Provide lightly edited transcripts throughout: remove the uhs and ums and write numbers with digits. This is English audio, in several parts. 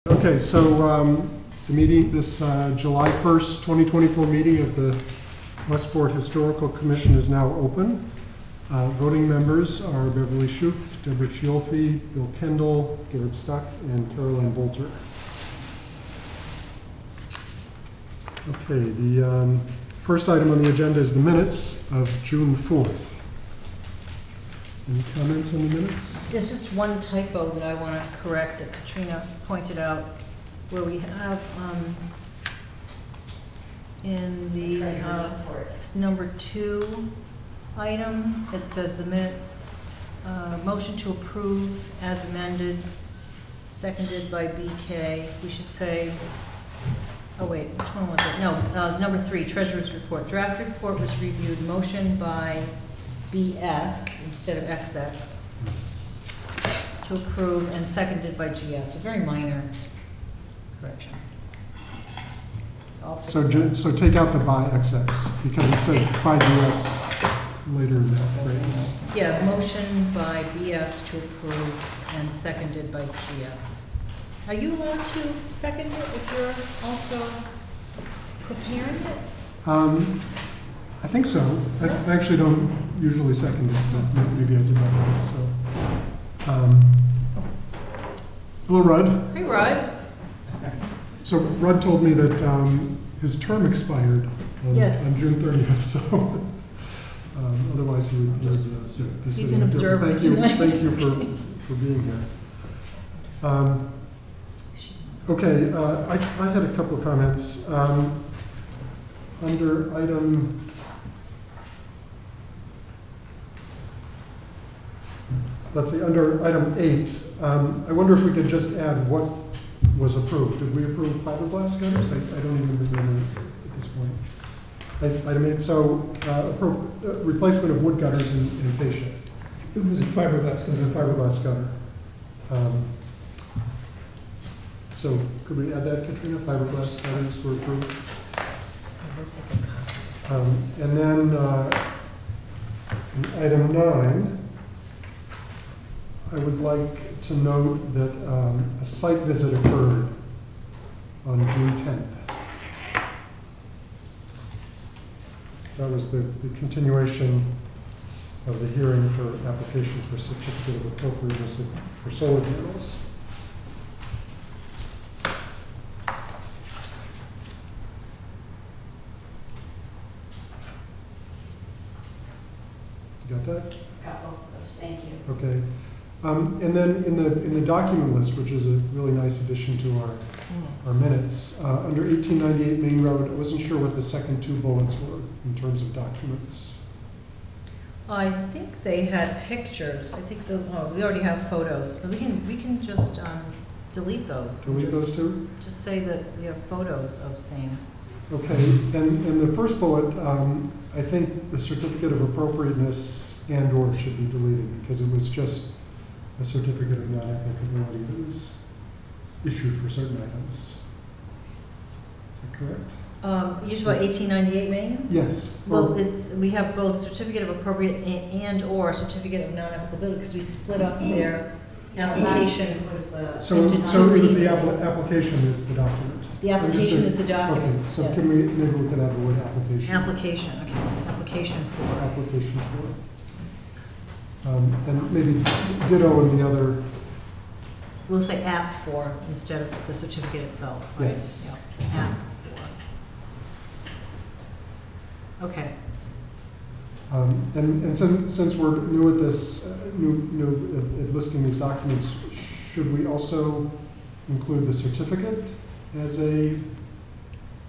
Okay, so the meeting, this July 1st, 2024 meeting of the Westport Historical Commission is now open. Voting members are Beverly Shoup, Deborah Chiolfi, Bill Kendall, Garrett Stuck, and Caroline Bolter. Okay, the first item on the agenda is the minutes of June 4th. Any comments on the minutes? There's just one typo that I want to correct that Katrina pointed out, where we have in the number 2 item, it says the minutes, motion to approve as amended, seconded by BK. We should say, oh wait, which one was it? No, number 3, treasurer's report. Draft report was reviewed, motion by BS instead of XX to approve, and seconded by GS. A very minor correction. So take out the by XX because it says by BS later in that phrase. Yeah, motion by BS to approve and seconded by GS. Are you allowed to second it if you're also preparing it? I think so. I actually don't usually second it, but maybe I did that right. So, hello, Rudd. Hey, Rudd. So Rudd told me that his term expired on June 30th. So otherwise, he would be He's an observer tonight. Thank you for being here. Okay, I had a couple of comments under item. Let's see, under item 8, I wonder if we could just add what was approved. Did we approve fiberglass gutters? I don't even remember at this point. Item 8, so replacement of wood gutters in fascia. It was a fiberglass. It was a fiberglass gutter. So could we add that, Katrina? Fiberglass gutters were approved. And then in item 9, I would like to note that a site visit occurred on June 10th. That was the continuation of the hearing for application for certificate of appropriateness for solar panels. You got that? Thank you. Okay. And then in the document list, which is a really nice addition to our minutes, under 1898 Main Road, I wasn't sure what the second 2 bullets were in terms of documents. I think they had pictures. I think we already have photos, so we can just delete those. Delete those two? Just say that we have photos of same. Okay. And the first bullet, I think the certificate of appropriateness and/or should be deleted because it was just a certificate of non-applicability that was issued for certain items. Is that correct? You talking about 1898 Main? Yes. Well, we have both certificate of appropriate and/or certificate of non-applicability because we split up their application. So it was the application is the document. The application is the document. Okay, so yes. can we, maybe we could add the word application. Application, okay. Application for. Application for. And maybe ditto in the other. We'll say app for instead of the certificate itself, right? Yes. Yeah. App for. Okay. And since we're new at this, new at listing these documents, should we also include the certificate as a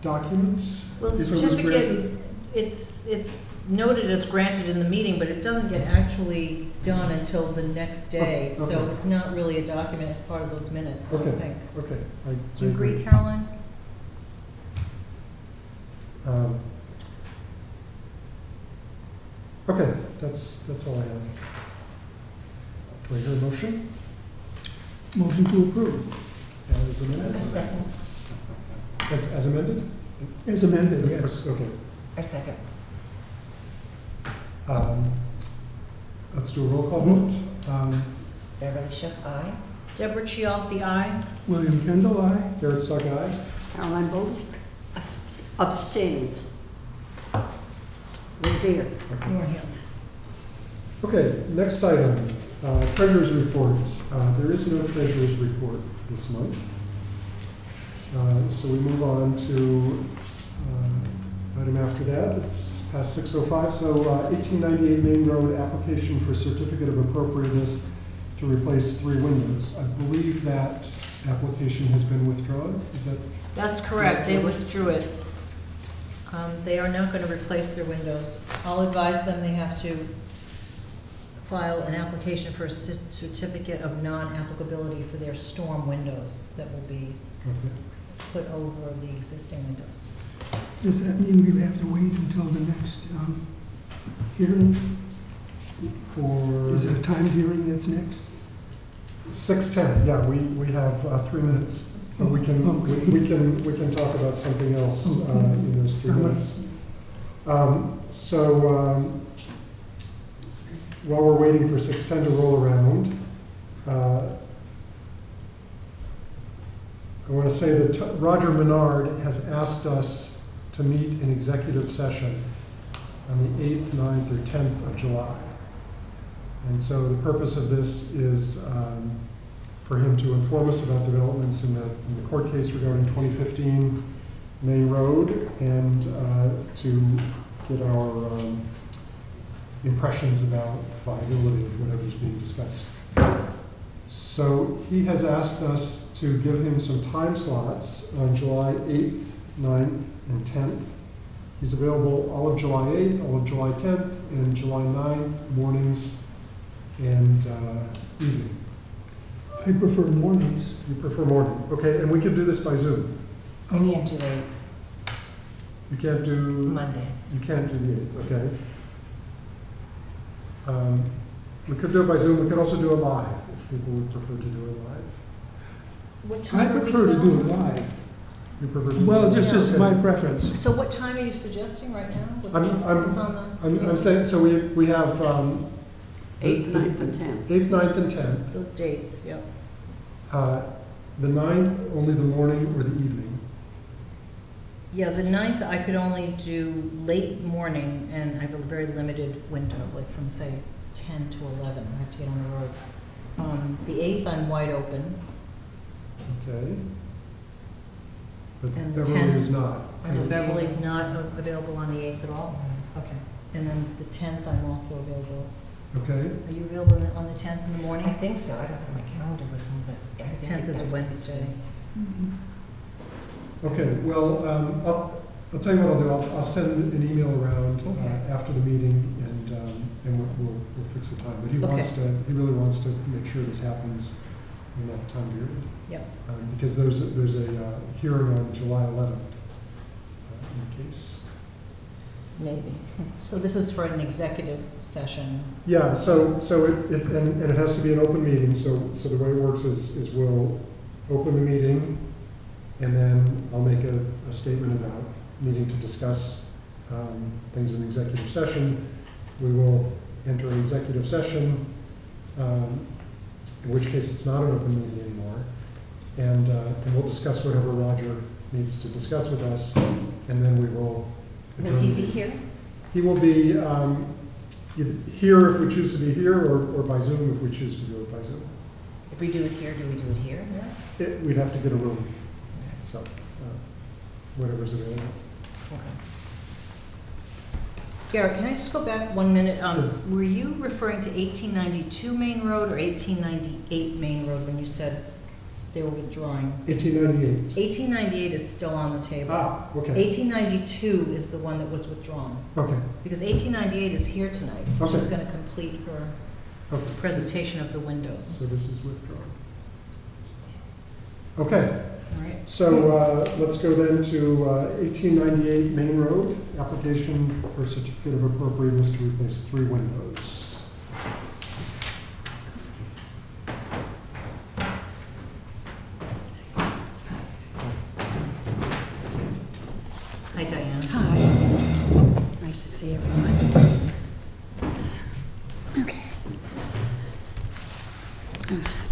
document? Well, the certificate, it's noted as granted in the meeting, but it doesn't get actually done until the next day. Okay. So it's not really a document as part of those minutes, I don't think. Okay. Do you agree, Caroline? Okay, that's all I have. Do I hear a motion? Motion to approve. As amended? Second. As amended? As amended, yes. Okay. A second. Let's do a roll call vote. Beverly Shoup, aye. Deborah Chiaffi, aye. William Kendall, aye. Garrett Stock, aye. Caroline Bowles abstains. Was there. You weren't here. Okay, next item, treasurer's report. There is no treasurer's report this month. So we move on to item after that. It's past 6:05. So 1898 Main Road application for certificate of appropriateness to replace 3 windows. I believe that application has been withdrawn. Is that? That's correct, they withdrew it. They are not going to replace their windows. I'll advise them they have to file an application for a certificate of non-applicability for their storm windows that will be Okay. put over the existing windows. Does that mean we have to wait until the next hearing? For Is there a time hearing that's next? 6:10, yeah, we have 3 minutes. But we can, Okay. we can talk about something else Okay. in those 3 minutes. While we're waiting for 6:10 to roll around, I want to say that Roger Menard has asked us to meet in executive session on the 8th, 9th, or 10th of July. And so the purpose of this is for him to inform us about developments in the court case regarding 2015 Main Road and to get our impressions about viability of whatever's being discussed. So he has asked us to give him some time slots on July 8th, 9th, and 10th. He's available all of July 8th, all of July 10th, and July 9th, mornings and evening. I prefer mornings. You prefer morning, okay, and we can do this by Zoom. I can't do it You can't do, Monday. you can't do the 8th, okay. We could do it by Zoom, we could also do it live, if people would prefer to do it live. What I time are we prefer to do it still? live. You prefer to do Well, it? just as Okay. my preference. So what time are you suggesting right now? What's I'm- on- what's on the? I'm saying, so we have 8th, 9th, and 10th. 8th, 9th, and 10th. Those dates, yep. The 9th, only the morning or the evening. Yeah, the 9th, I could only do late morning, and I have a very limited window, like from, say, 10 to 11. I have to get on the road. The 8th, I'm wide open. Okay. But And the Beverly 10th. is not. I know Beverly's not available on the 8th at all. Okay. And then the 10th, I'm also available. Okay, Are you available on the 10th in the I morning? think so. I don't have my calendar with me, but I think 10th is a Wednesday. okay, well, I'll tell you what I'll do, I'll send an email around Okay. after the meeting and we'll fix the time. But he really wants to make sure this happens in that time period. Yep. Because there's a hearing on July 11th in case. maybe. So this is for an executive session. Yeah, so it has to be an open meeting, so the way it works is we'll open the meeting, and then I'll make a statement about needing to discuss things in executive session. We will enter an executive session, in which case it's not an open meeting anymore, and we'll discuss whatever Roger needs to discuss with us, and then we will adjourn. Will he the be meeting. here? He will be either here if we choose to be here, or by Zoom if we choose to do it by Zoom. If we do it here, do we do it here? Yeah. We'd have to get a room, so whatever's available. Okay. Garrett, can I just go back 1 minute? Yes. Were you referring to 1892 Main Road or 1898 Main Road when you said they were withdrawing? 1898. 1898 is still on the table. Okay. 1892 is the one that was withdrawn, Okay. because 1898 is here tonight. Okay. She's going to complete her Okay. presentation of the windows. So this is withdrawn. Okay. All right. So let's go then to 1898 Main Road, application for certificate of appropriateness to replace 3 windows. Hi, Diane. Hi. Nice to see everyone. Okay.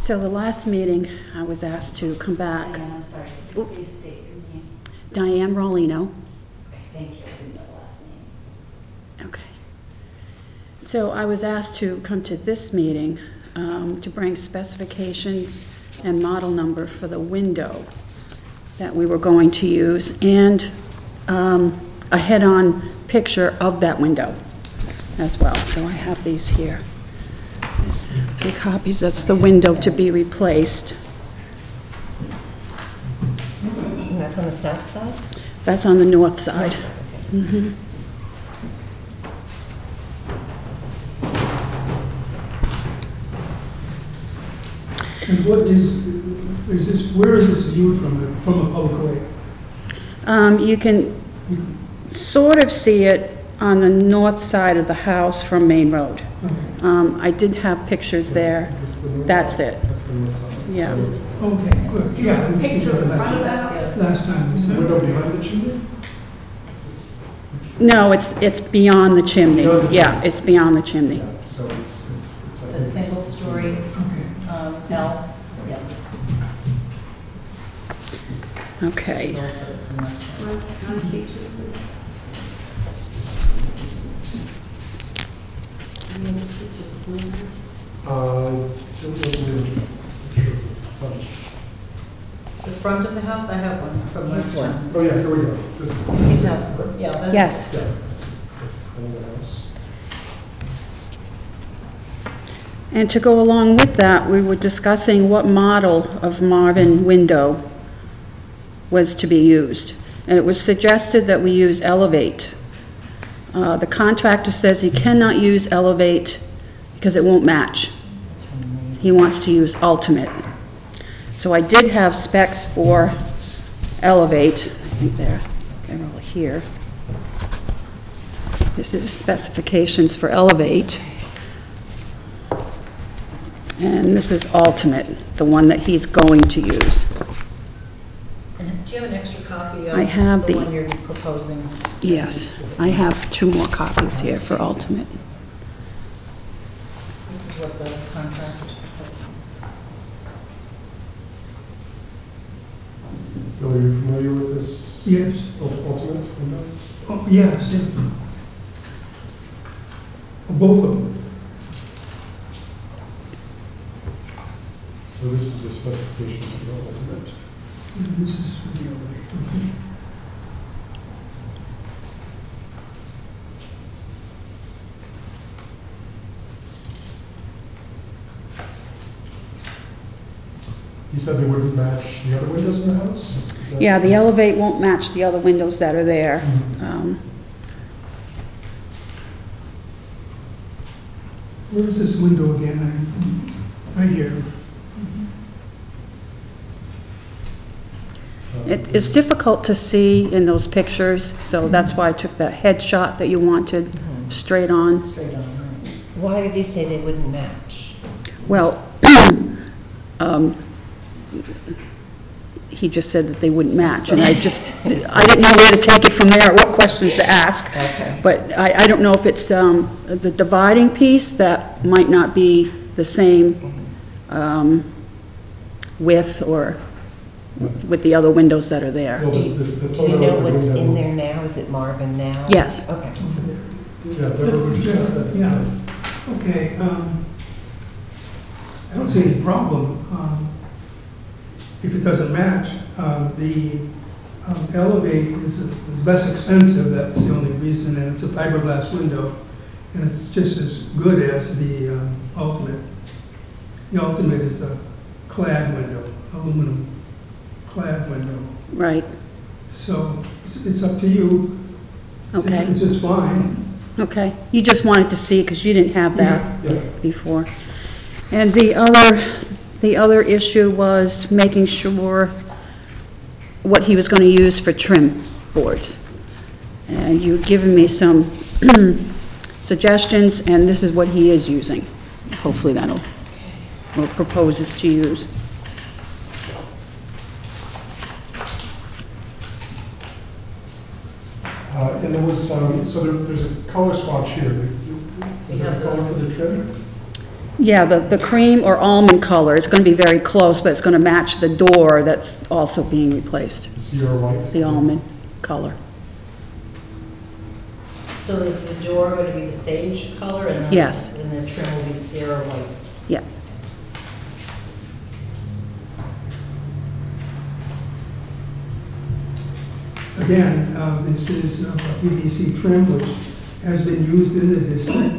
So the last meeting, I was asked to come back. Diane, I'm sorry, could you please state your name? Diane Rollino. Okay, thank you, I didn't know the last name. Okay. So I was asked to come to this meeting to bring specifications and model number for the window that we were going to use, and a head-on picture of that window as well. So I have these here. There's 3 copies. That's the window to be replaced. And that's on the south side? That's on the north side. Mhm. And what is this, where is this viewed from a public way? You can sort of see it on the north side of the house from Main Road. Okay. I did have pictures there. Is this the new? That's it. That's the new side. Yeah. So Okay, good. Yeah. we Picture should in have front of that us? last time. we the said- window behind the chimney? No, it's beyond the chimney. Beyond the Yeah, chimney. it's beyond the chimney. Yeah, so it's. It's the single-story Okay. L. Yeah. Okay. It's also from that side. Mm-hmm. Can I see two, please? Can you see two, please? The front of the house, I have one from Here's last one. time. Oh, yeah, here we go. This is. These it, have- correct? Yeah, that's. Yes. Yeah, that's the front of the house. And to go along with that, we were discussing what model of Marvin window was to be used. And it was suggested that we use Elevate. The contractor says he cannot use Elevate because it won't match. He wants to use Ultimate. So I did have specs for Elevate. I think they're all here. This is specifications for Elevate. And this is Ultimate, the one that he's going to use. And do you have an extra copy of I have the the- one you're proposing? Yes, I have 2 more copies here for Ultimate. This is what the contractor's proposing. Bill, are you familiar with this? Yes. Ultimate window? Oh, yes, yeah. Both of them. So this is the specifications of the Ultimate. And this is for the elevator. Okay. He said they wouldn't match the other windows in the house? Is that- Yeah, the Elevate won't match the other windows that are there. Mhm. Where is this window again? Right here. It's difficult to see in those pictures, so that's why I took that headshot that you wanted straight on. Straight on, right. Why did he say they wouldn't match? Well, he just said that they wouldn't match, and I didn't know where to take it from there, what questions to ask. Okay. But I don't know if it's the dividing piece that might not be the same width or with the other windows that are there. Well, Do the- you, the do you photo know of the what's in window- there now? Is it Marvin now? Yes. Okay. Over there. Yeah, Deborah, would you pass that? Yeah. Okay, I don't see any problem if it doesn't match. The Elevate is less expensive, that's the only reason, and it's a fiberglass window, and it's just as good as the Ultimate. The Ultimate is a clad window, aluminum clad window. Right, So it's up to you. okay, It's fine. okay. You just wanted to see, because you didn't have that Yeah, before. And the other issue was making sure what he was going to use for trim boards. And you'd given me some suggestions, and this is what he is using. Hopefully that'll, or proposes to use. and there was, so there's a color swatch here. Is there a color for the trim? Yeah, the cream or almond color is going to be very close, but it's going to match the door that's also being replaced, The Sierra White. the almond color. So is the door going to be the sage color and then? Yes. And the trim will be Sierra white? Yeah. Again, this is a PVC trim which has been used in the district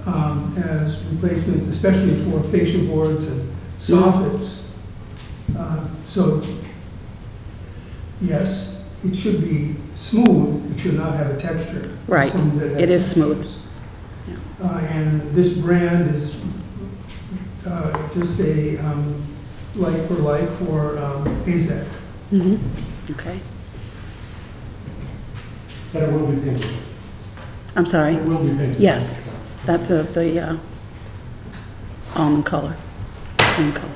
as replacement, especially for fascia boards and soffits. So, yes, it should be smooth, it should not have a texture. Right. Some that have It is smooth. textures. And this brand is just a like for AZEK. Mm-hmm. Okay. And it will be painted. I'm sorry. It will be painted. Yes, that's the almond color, cream color.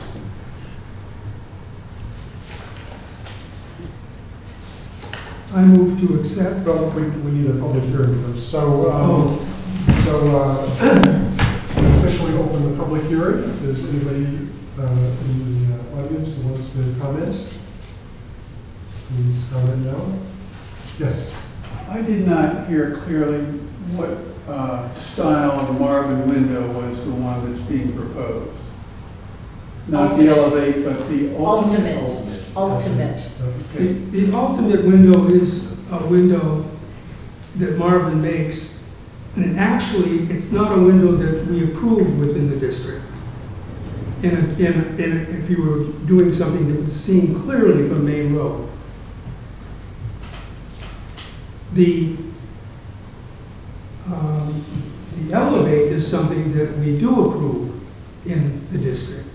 I move to accept. Well, we need a public hearing first. So officially open the public hearing. If there's anybody in the audience who wants to comment, please comment now. Yes. I did not hear clearly what style of Marvin window was the one that's being proposed. Not the elevate, but the Ultimate. Okay. The ultimate window is a window that Marvin makes, and actually, it's not a window that we approve within the district. And if you were doing something that was seen clearly from Main Road. The elevate is something that we do approve in the district.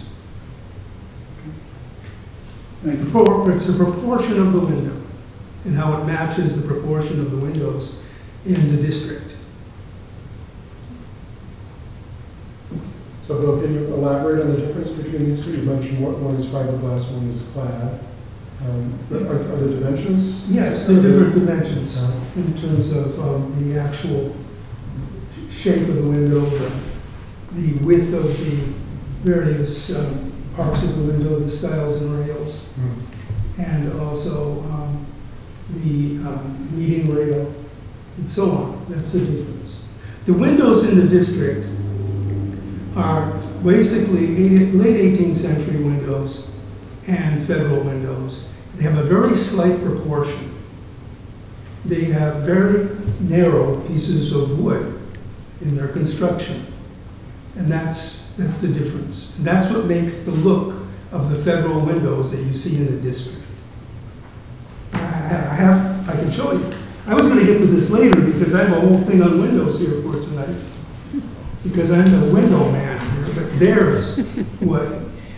Thank you. It's a proportion of the window and how it matches the proportion of the windows in the district. So Bill, can you elaborate on the difference between these two? You mentioned one is fiberglass, one is clad. Are the dimensions? Yes, they're different dimensions in terms of the actual shape of the window, the width of the various parts of the window, the stiles and rails, and also the meeting rail, and so on. That's the difference. The windows in the district are basically late 18th century windows and federal windows. They have a very slight proportion. They have very narrow pieces of wood in their construction. And that's the difference. And that's what makes the look of the federal windows that you see in the district. I can show you. I was going to get to this later because I have a whole thing on windows here for tonight. Because I'm the window man here, but there's what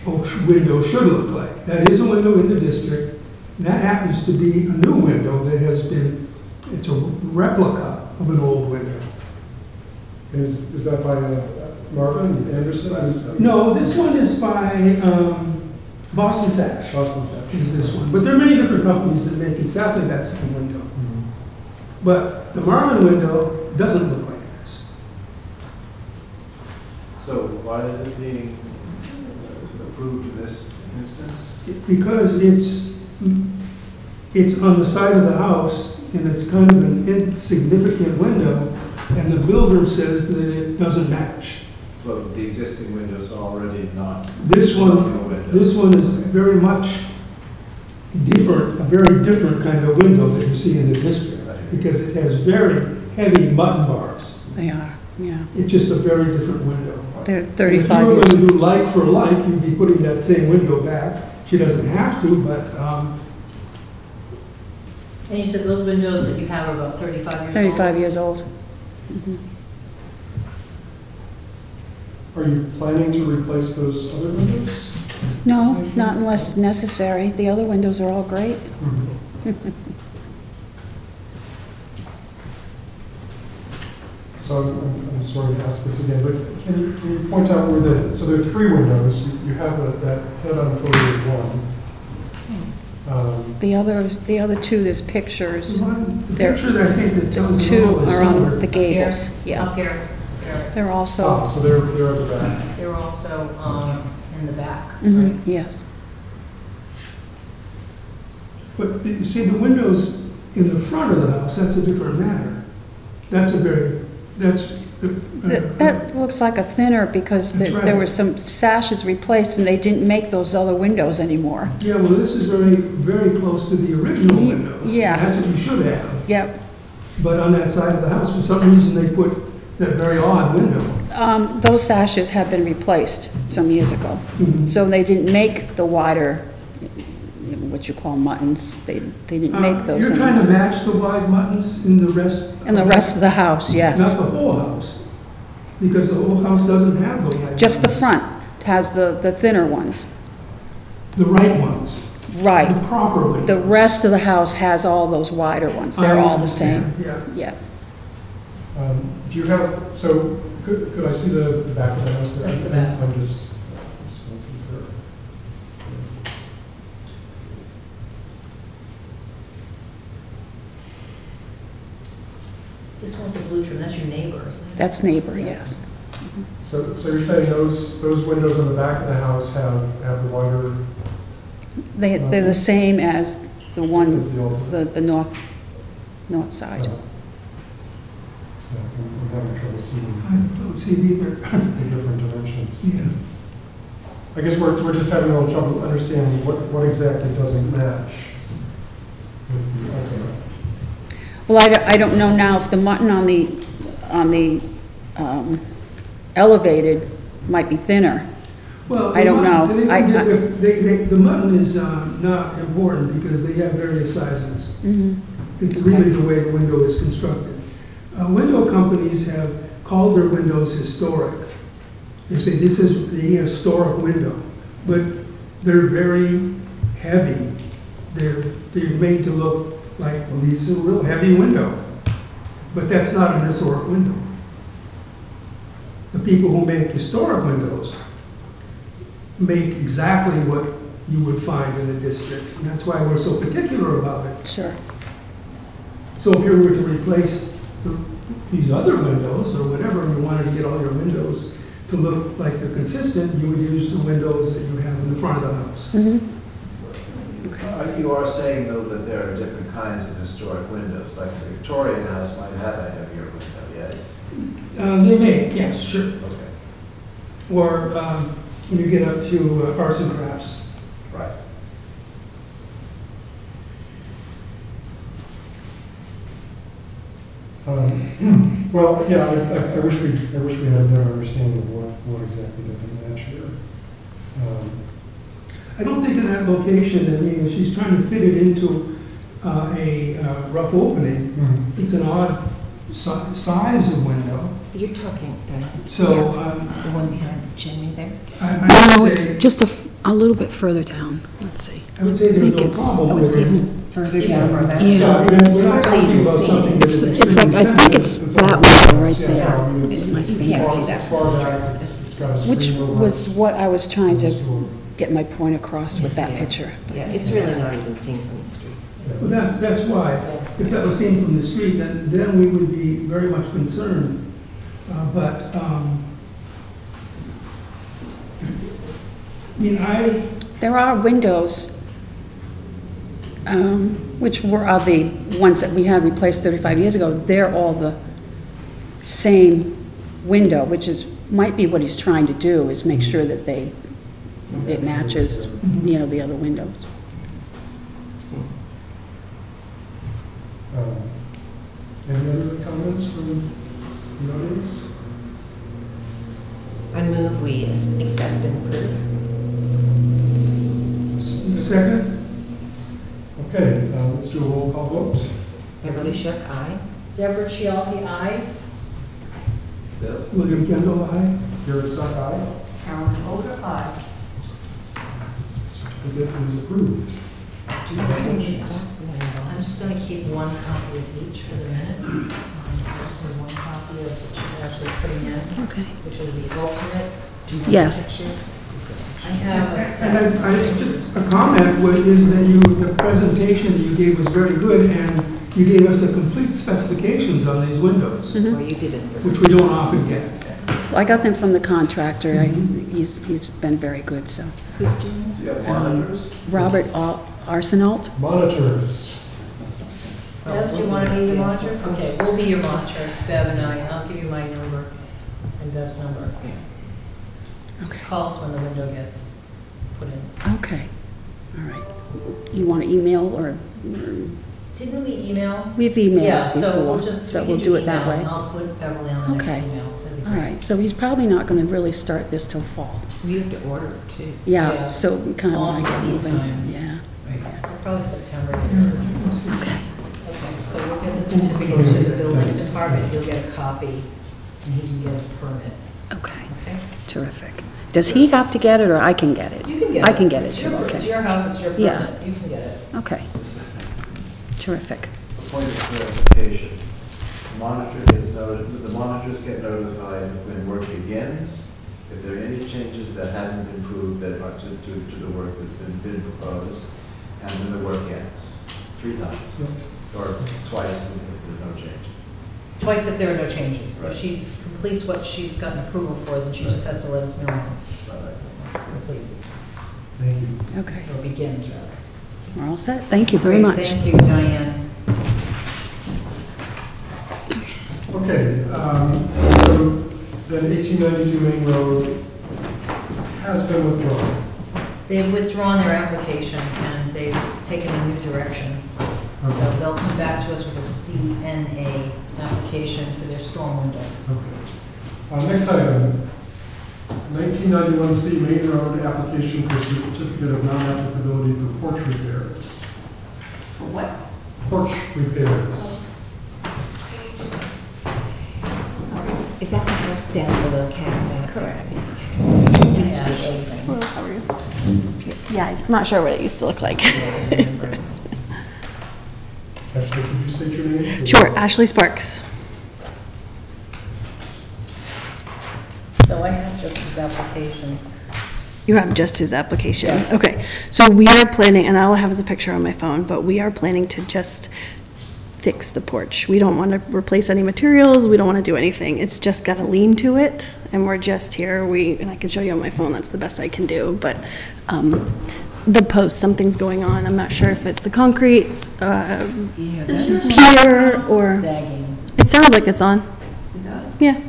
a window should look like. That is a window in the district. That happens to be a new window that has been, it's a replica of an old window. Is that by Marvin Anderson? No, this one is by Boston Sash. Boston Sash. Is this one. But there are many different companies that make exactly that same window. But the Marvin window doesn't look like this. So why is it being approved in this instance? Because it's on the side of the house and it's kind of an insignificant window, and the builder says that it doesn't match. So the existing window's already not. This window. one is very much different, a very different kind of window that you see in the district, because it has very heavy button bars. They are, yeah. It's just a very different window. They're If 35 you were years. going to do like for like, you'd be putting that same window back. She doesn't have to, but And you said those windows that you have are about 35 years old? 35 years old. Mhm. Are you planning to replace those other windows? No, not unless necessary. The other windows are all great. So I'm sorry to ask this again, but can you point out where so there are three windows. You have that head-on photo of one. The other two, there's pictures. the There- picture that I think that tells you Two all is are on somewhere. the gables, Here? yeah. Up here? Eric. They're Oh, also, so they're at the back. They're also in the back, mhm, right? yes. But you see, the windows in the front of the house, that's a different matter. That's a very, that's. That looks like a thinner because That's there right. were some sashes replaced and they didn't make those other windows anymore. Yeah, well, this is very, very close to the original Ye- windows. yes. That's what you should have. Yep. But on that side of the house, for some reason, they put that very odd window. Those sashes have been replaced some years ago. So they didn't make the wider, what you call muttons, they didn't make those You're trying to anymore. match the wide buttons in the rest? And the rest of the house, Not yes. the whole house, because the whole house doesn't have the wide. Just the buttons. front has the thinner ones. The right ones, Right. the proper windows. The rest of the house has all those wider ones. They're I all the same. understand, Yeah. Yeah. Do you have, so could I see the back of the house there? That's the back. I'm just looking for. This one with the blue trim, that's your neighbor, isn't it? That's neighbor, yes. So you're saying those windows on the back of the house have the wider They're the same as the one, as the old? the north side. Yeah, I'm having trouble seeing I don't see it either. the different dimensions. Yeah. I guess we're just having a little trouble understanding what exactly doesn't match with the ultimate. Well, I don't know now if the mutton on the elevated might be thinner. Well, I don't know. The mutton is not important because they have various sizes. Mhm. It's really the way the window is constructed. Window companies have called their windows historic. They say this is the historic window, but they're very heavy. They're made to look like, well, this is a real heavy window, but that's not an historic window. The people who make historic windows make exactly what you would find in the district, and that's why we're so particular about it. Sure. So if you were to replace these other windows, or whatever, and you wanted to get all your windows to look like they're consistent, you would use the windows that you have in the front of the house. Mhm. You are saying, though, that there are different kinds of historic windows, like the Victorian house might have a heavier window, yes? They may, yes, sure. Okay, Or when you get up to arts and crafts. right. Well, yeah, I wish we had a better understanding of what exactly doesn't match here. I don't think in that location, I mean, if she's trying to fit it into a rough opening, it's an odd size of window. You're talking, So yes, the one behind the chimney there? I No, would it's say, just a little bit further down. Let's see. I would say I there's think no it's- problem Oh, with it's it. even further down from that? Yeah. Yeah, I mean, we're not hardly talking even about seen. something that's It's like, I think it's that one right there. Yeah, I mean, it's You can't see that as far from the back, it's got a Which screen over. was what I was trying to Store. get my point across with that Yeah. picture. Yeah, it's really not even seen from the street. Well, that's why, if that was seen from the street, then we would be very much concerned. But, I mean, There are windows, which are the ones that we had replaced 35 years ago. They're all the same window, which might be what he's trying to do, is make sure that it matches, the other windows. Any other comments from the audience? I move we accept and approve. second, Okay, let's do a roll call vote. Beverly Shook, aye. Deborah Chiaffi, aye. Bill? William Kendall, aye. Garrett Stock, aye. Carolyn Holder, aye. Certificate is approved. Do you want this back? I'm just gonna keep one copy of each for the minutes. I just need one copy of what she's actually putting in, Okay. which are the ultimate Yes. pictures. I have a And second. a comment is that the presentation that you gave was very good, and you gave us the complete specifications on these windows, Or you did it for which we don't often get. I got them from the contractor. He's been very good, so. who's doing Do you have monitors? Robert Arsenault? Monitors. Bev, do you want to be the monitor? Okay, we'll be your monitors, Bev and I. I'll give you my number and Bev's number. Okay. Call us when the window gets put in. Okay, all right. You want to email or, Didn't we email? we've emailed Yeah, so we'll before, just, so we we'll can do it that email, way. and I'll put Beverly on the next Okay. email. That'd be All great. right, so he's probably not going to really start this till fall. You have to order it too. so- Yeah, Yeah, so we kind of want to long get lead moving. time. Yeah, Right, so probably September. okay. Okay, so we'll get the certificate to the building department, he'll get a copy, and he can get his permit, Okay, okay? terrific. Does he have to get it, or I can get it? You can get it. I can get it It's too, your- It's okay. your house, it's your Yeah. permit, you can get it. Okay, terrific. A point of clarification. The monitors get notified when work begins. If there are any changes that haven't been proved that are to the work that's been proposed, and when the work ends. 3 times, or twice if there's no changes. Twice if there are no changes. Right. If she completes what she's gotten approval for, then she just has to let us know when it's complete, Thank you. Okay, or begins, rather. we're all set. Thank you very Great, much. Thank you, Diane. Okay, so then 1892 Main Road has been withdrawn. They've withdrawn their application, and they've taken a new direction. So Okay. they'll come back to us with a CNA application for their storm windows. Okay. Next item, 1991C Main Road application for certificate of non-applicability for porch repairs. For what? Porch repairs. Is that the house down below Calumet? Correct. Used to be anything. Well, how are you? Yeah, I'm not sure what it used to look like. Ashley, could you state your name? Sure, Ashley Sparks. So I have just his application. You have just his application? Yes. Okay, so we are planning, and all I have is a picture on my phone, but we are planning to just fix the porch. We don't want to replace any materials, we don't want to do anything. It's just got a lean to it, and we're just here, and I can show you on my phone, that's the best I can do, but the post, something's going on. I'm not sure if it's the concrete, Yeah, that's. pier, or, Sagging. it sounds like it's on. Yeah.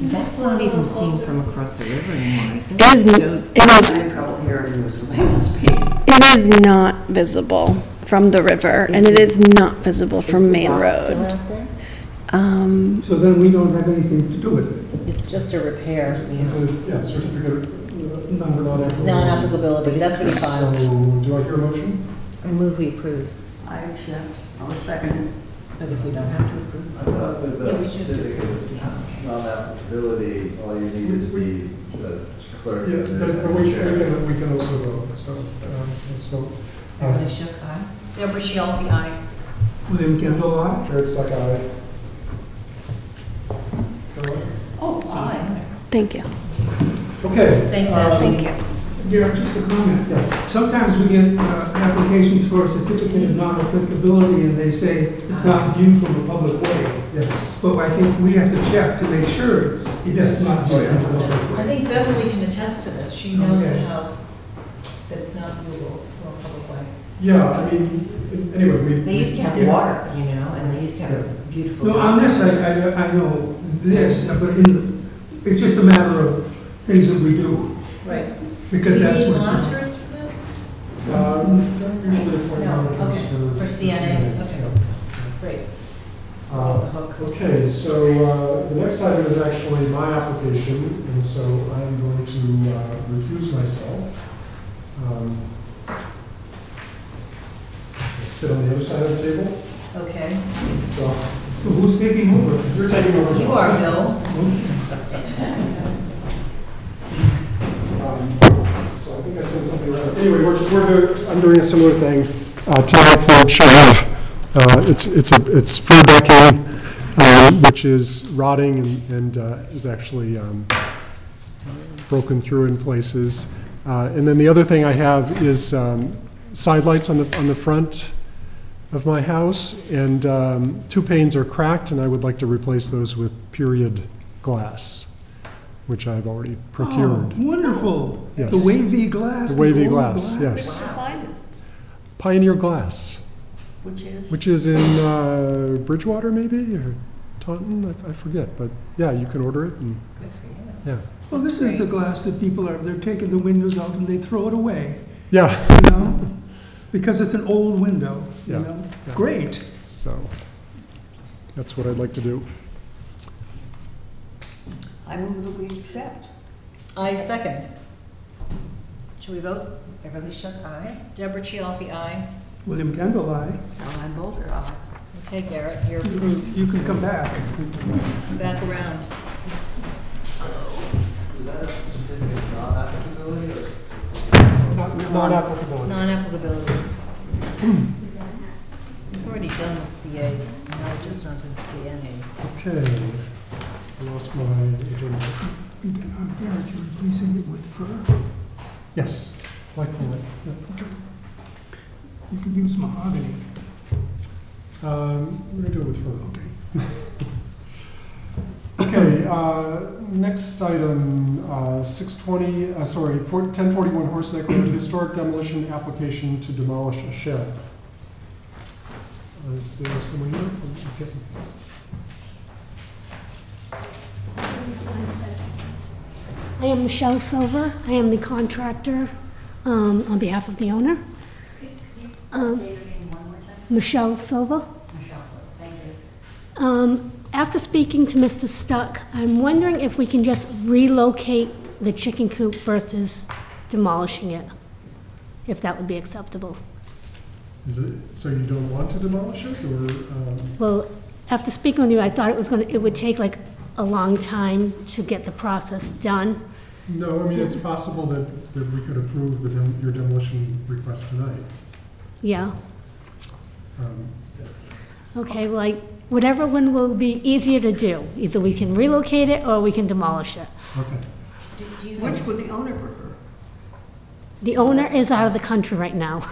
That's not even seen from across the river anymore, is it? It is, So- it is not visible from the river, and it is not visible from Is the Main dock still Road. out there? So then we don't have anything to do with it. It's just a repair. It's a, yeah, certificate of non-applicability. Non-applicability, that's what he filed. So, do I hear a motion? I move we approve, I accept. I'll second but if we don't have to approve. I thought with Yeah, we the just certificate do. of non-applicability, all you need is the clerk Yeah, and but the we chair. can also vote, so let's vote. Beverly Shook, aye? Deborah Schiaffi, aye. William Kendall, aye? Jared Stuck, aye. Oh, aye. Thank you. Okay. Thanks, Ashley. Thank you. Yeah, just a comment. Yes. Sometimes we get applications for a certificate of non-applicability, and they say it's not viewed from a public way. Yes. But I think we have to check to make sure it's Yes. not Oh, viewed yeah. from a public I way. think Beverly can attest to this. She knows the Okay. house, that it's not viewable from a public way. Yeah, I mean, anyway, we. They used to have Yeah. water, you know, and they used to have beautiful. No, on this, I know this, but it's just a matter of things that we do, Right. because that's Do you need what. monitors for this? Don't usually appoint No, monitors okay, for CNA, CNAs, okay. Great. yeah. Off the hook. Okay, so the next item is actually my application, and so I'm going to recuse myself. Sit on the other side of the table, Okay. so So who's taking over? you're taking over. You are, Bill. So I think I said something right. Anyway, I'm doing a similar thing. Tonight, porch, I have, it's fir decking, which is rotting and is actually broken through in places. And then the other thing I have is side lights on the front of my house, and 2 panes are cracked, and I would like to replace those with period glass, which I've already procured. Oh, wonderful. Yes. The wavy glass. The wavy gold glass, yes. Where'd you find it? Pioneer Glass, Which is? which is in Bridgewater, maybe, or Taunton, I forget, but yeah, you can order it, and, Good for you. yeah. Well, this is the glass that they're taking the windows out and they throw it away, Yeah, you know? Because it's an old window, you Yeah, know? yeah. Great. so that's what I'd like to do. I move that we accept. I second. Should we vote? Beverly Shuck, aye. Deborah Chiaffi, aye. William Kendall, aye. Caroline Bolger, aye. Okay, Garrett, you're approved. You can come back. Back around. Is that a certificate of non-applicability or? Non-applicability. Non-applicability. We've already done the CAs, now just onto the CNAs. Okay, I lost my agenda. Garrett, you're replacing it with fir? Yes, like that. Yeah. Okay. You could use mahogany. We're gonna do it with fur. Okay. Okay, next item, 1041 Horseneck Road, historic demolition application to demolish a shed. Is there someone here? Okay. I am Michelle Silver. I am the contractor on behalf of the owner. Say your name one more time. Michelle Silver. Michelle, so thank you. After speaking to Mr. Stuck, I'm wondering if we can just relocate the chicken coop versus demolishing it, if that would be acceptable. Is it, so you don't want to demolish it, or? Well, after speaking with you, I thought it would take like a long time to get the process done. No, I mean, it's possible that we could approve your demolition request tonight. Yeah. Um, Okay, like, whatever one will be easier to do. Either we can relocate it or we can demolish it. Okay. Which would the owner prefer? The owner is out of the country right now.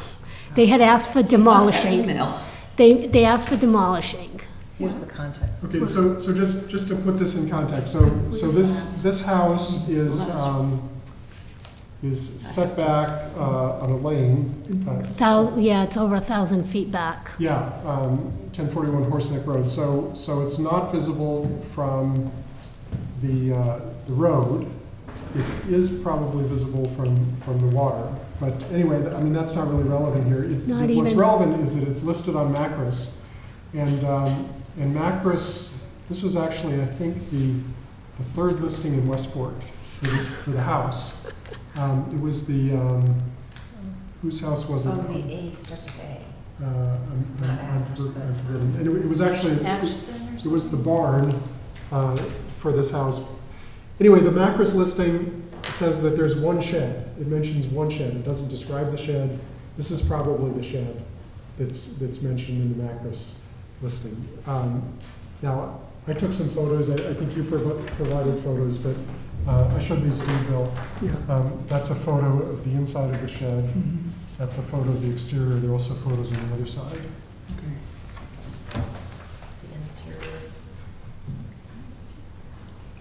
They had asked for demolishing. Email. They asked for demolishing. Here's the context. Okay, so just to put this in context, so this house is set back on a lane. Yeah, it's over 1,000 feet back. Yeah, 1041 Horseneck Road. So it's not visible from the road. It is probably visible from the water. But anyway, I mean, that's not really relevant here. What's relevant is that it's listed on Macris. And Macris, this was actually, I think, the third listing in Westport for the house. It was the, whose house was it? Oh, the A starts with A. I'm forgetting. And it was actually, it was the barn for this house. Anyway, the Macris listing says that there's one shed. It mentions one shed. It doesn't describe the shed. This is probably the shed that's mentioned in the Macris listing. Now, I took some photos. I think you provided photos, but I showed these to you, Bill. Yeah. That's a photo of the inside of the shed. Mhm. That's a photo of the exterior. There are also photos on the other side. Okay. It's the interior.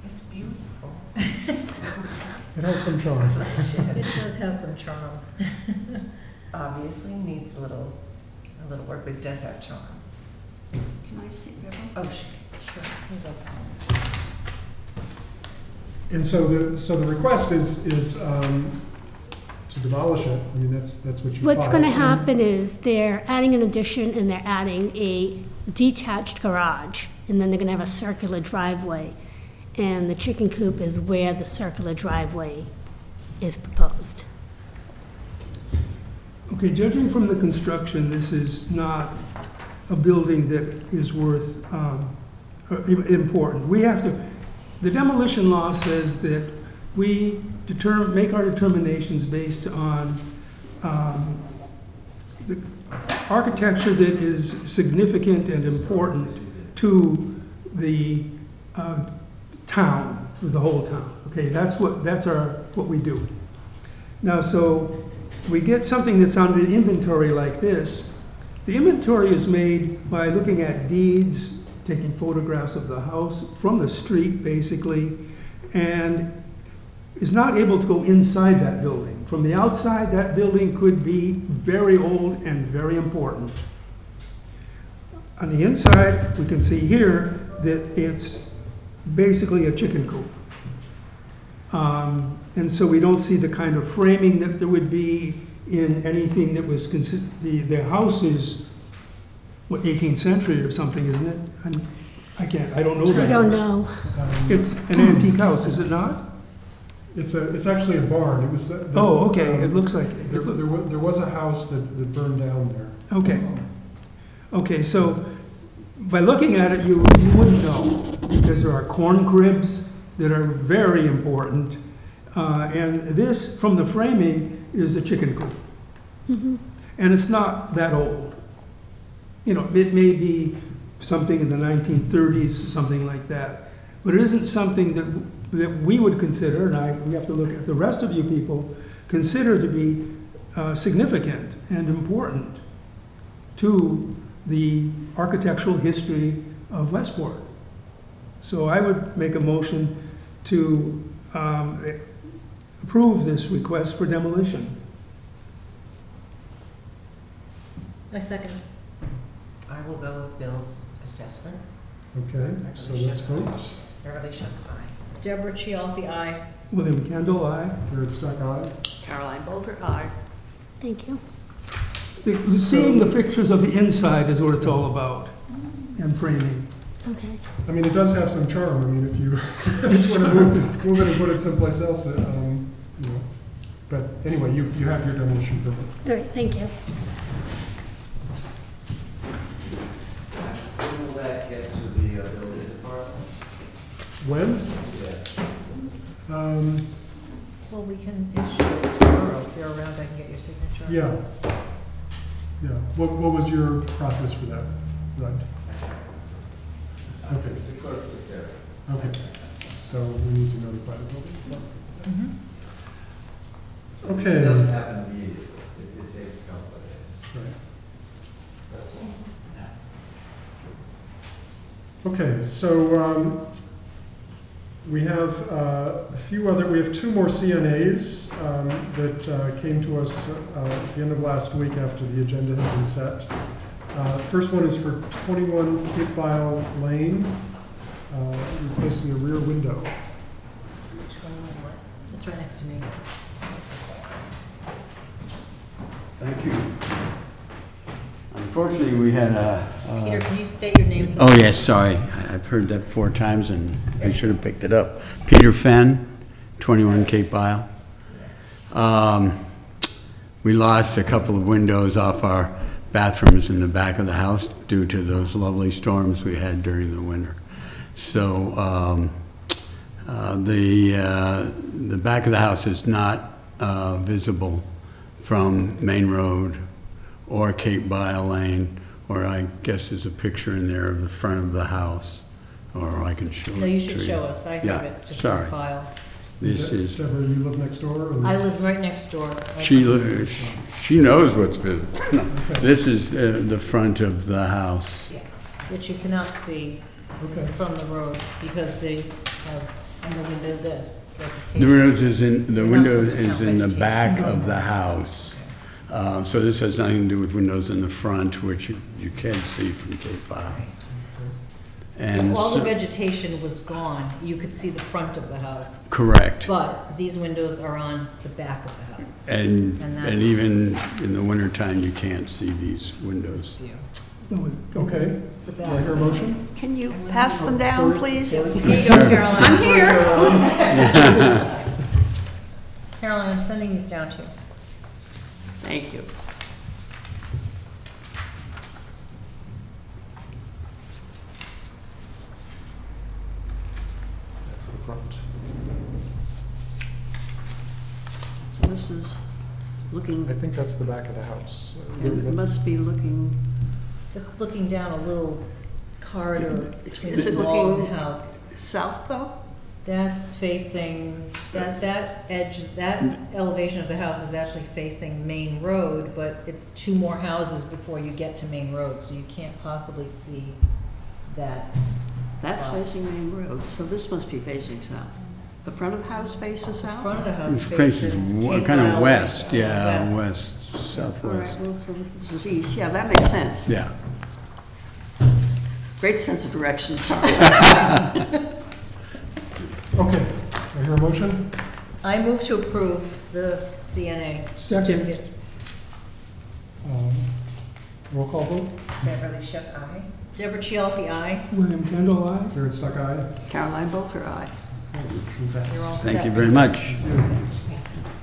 It's beautiful. It has some charm. It does have some charm. Obviously needs a little work, but it does have charm. Can I see that one? Oh, sure. Here you go. And so the request is to demolish it. I mean, that's what you. What's filed. going to happen is they're adding an addition and they're adding a detached garage. And then they're going to have a circular driveway. And the chicken coop is where the circular driveway is proposed. Okay, judging from the construction, this is not a building that is worth, important. We have to, the demolition law says that we make our determinations based on the architecture that is significant and important to the town, for the whole town. Okay, that's our what we do. Now, so we get something that's on the inventory like this. The inventory is made by looking at deeds, taking photographs of the house from the street, basically, and is not able to go inside that building. From the outside, that building could be very old and very important. On the inside, we can see here that it's basically a chicken coop. And so we don't see the kind of framing that there would be in anything that was considered, the house is, what, 18th century or something, isn't it? I don't know that. I don't know. It's an antique house, is it not? It's actually a barn. It was. Oh, okay, it looks like. There was a house that burned down there. Okay. Okay, so by looking at it, you wouldn't know, because there are corn cribs that are very important. And this, from the framing, is a chicken coop. Mhm. And it's not that old. You know, it may be something in the 1930s, something like that. But it isn't something that we would consider, and we have to look at the rest of you people, consider to be significant and important to the architectural history of Westport. So I would make a motion to approve this request for demolition. I second. I will go with Bill's assessment. Okay, so let's vote. Beverly Shook, aye. Deborah Chialfi, aye. William Kendall, aye. Garrett Stuck, aye. Caroline Bolger, aye. Thank you. Seeing the pictures of the inside is what it's all about, and framing. Okay. I mean, it does have some charm. I mean, if you just want to move it and put it someplace else, you know. But anyway, you have your demolition permit. All right, thank you. When will that get to the building department? When? Yeah. Well, we can issue it tomorrow. If you're around, I can get your signature. Yeah. Yeah. What was your process for that? Right. Okay. The clerk took care of it. Okay. So we need to notify the building department. Mhm. Okay. It doesn't happen immediately. It takes a couple of days. Right. That's all. Okay, so we have we have two more CNAs that came to us at the end of last week after the agenda had been set. First one is for 21 Cape Bile Lane, replacing a rear window. Which one was what? It's right next to me. Thank you. Unfortunately, we had a... Peter, can you state your name? Oh, yes, sorry. I've heard that 4 times, and I should have picked it up. Peter Fenn, 21 Cape Bile. We lost a couple of windows off our bathrooms in the back of the house due to those lovely storms we had during the winter. So the back of the house is not visible from Main Road or Cape Bile Lane, or I guess there's a picture in there of the front of the house, or I can show it to you. No, you should show us. I have it, just sorry. in file. This is, Deborah, you live next door? Or? I live right next door. she knows what's visible. This is the front of the house. Which you cannot see from the road because they have on the window this vegetation. The window is in the back of the house. So this has nothing to do with windows in the front, which you can see from Cape Bile. And If all the vegetation was gone, you could see the front of the house. Correct. But these windows are on the back of the house. And that's- even in the wintertime, you can't see these windows. Okay. It's the Do I hear a back. motion? Can you pass them down, please? Here you go, Caroline. I'm here. Caroline, I'm sending these down to you. Thank you. That's the front. So this is looking, I think that's the back of the house. and it must be looking, It's looking down a little corridor between Is the it wall and the looking- house. south though? That's facing, that edge, that elevation of the house is actually facing Main Road, but it's 2 more houses before you get to Main Road, so you can't possibly see that That's spot. facing Main Road, so this must be facing south. The front of the house faces The south? front of the house It faces faces Cape kind of Isle, west, yeah, west. west, All right, southwest. well, so this is east, yeah, that makes sense. Yeah. Great sense of direction, sorry. Okay, I hear a motion? I move to approve the CNA. Second. Roll call vote? Beverly Shook, aye. Deborah Chialfi, aye. William Kendall, aye. Jared Stuck, aye. Caroline Bolter, aye. Motion passed. You're all Thank set. you very much.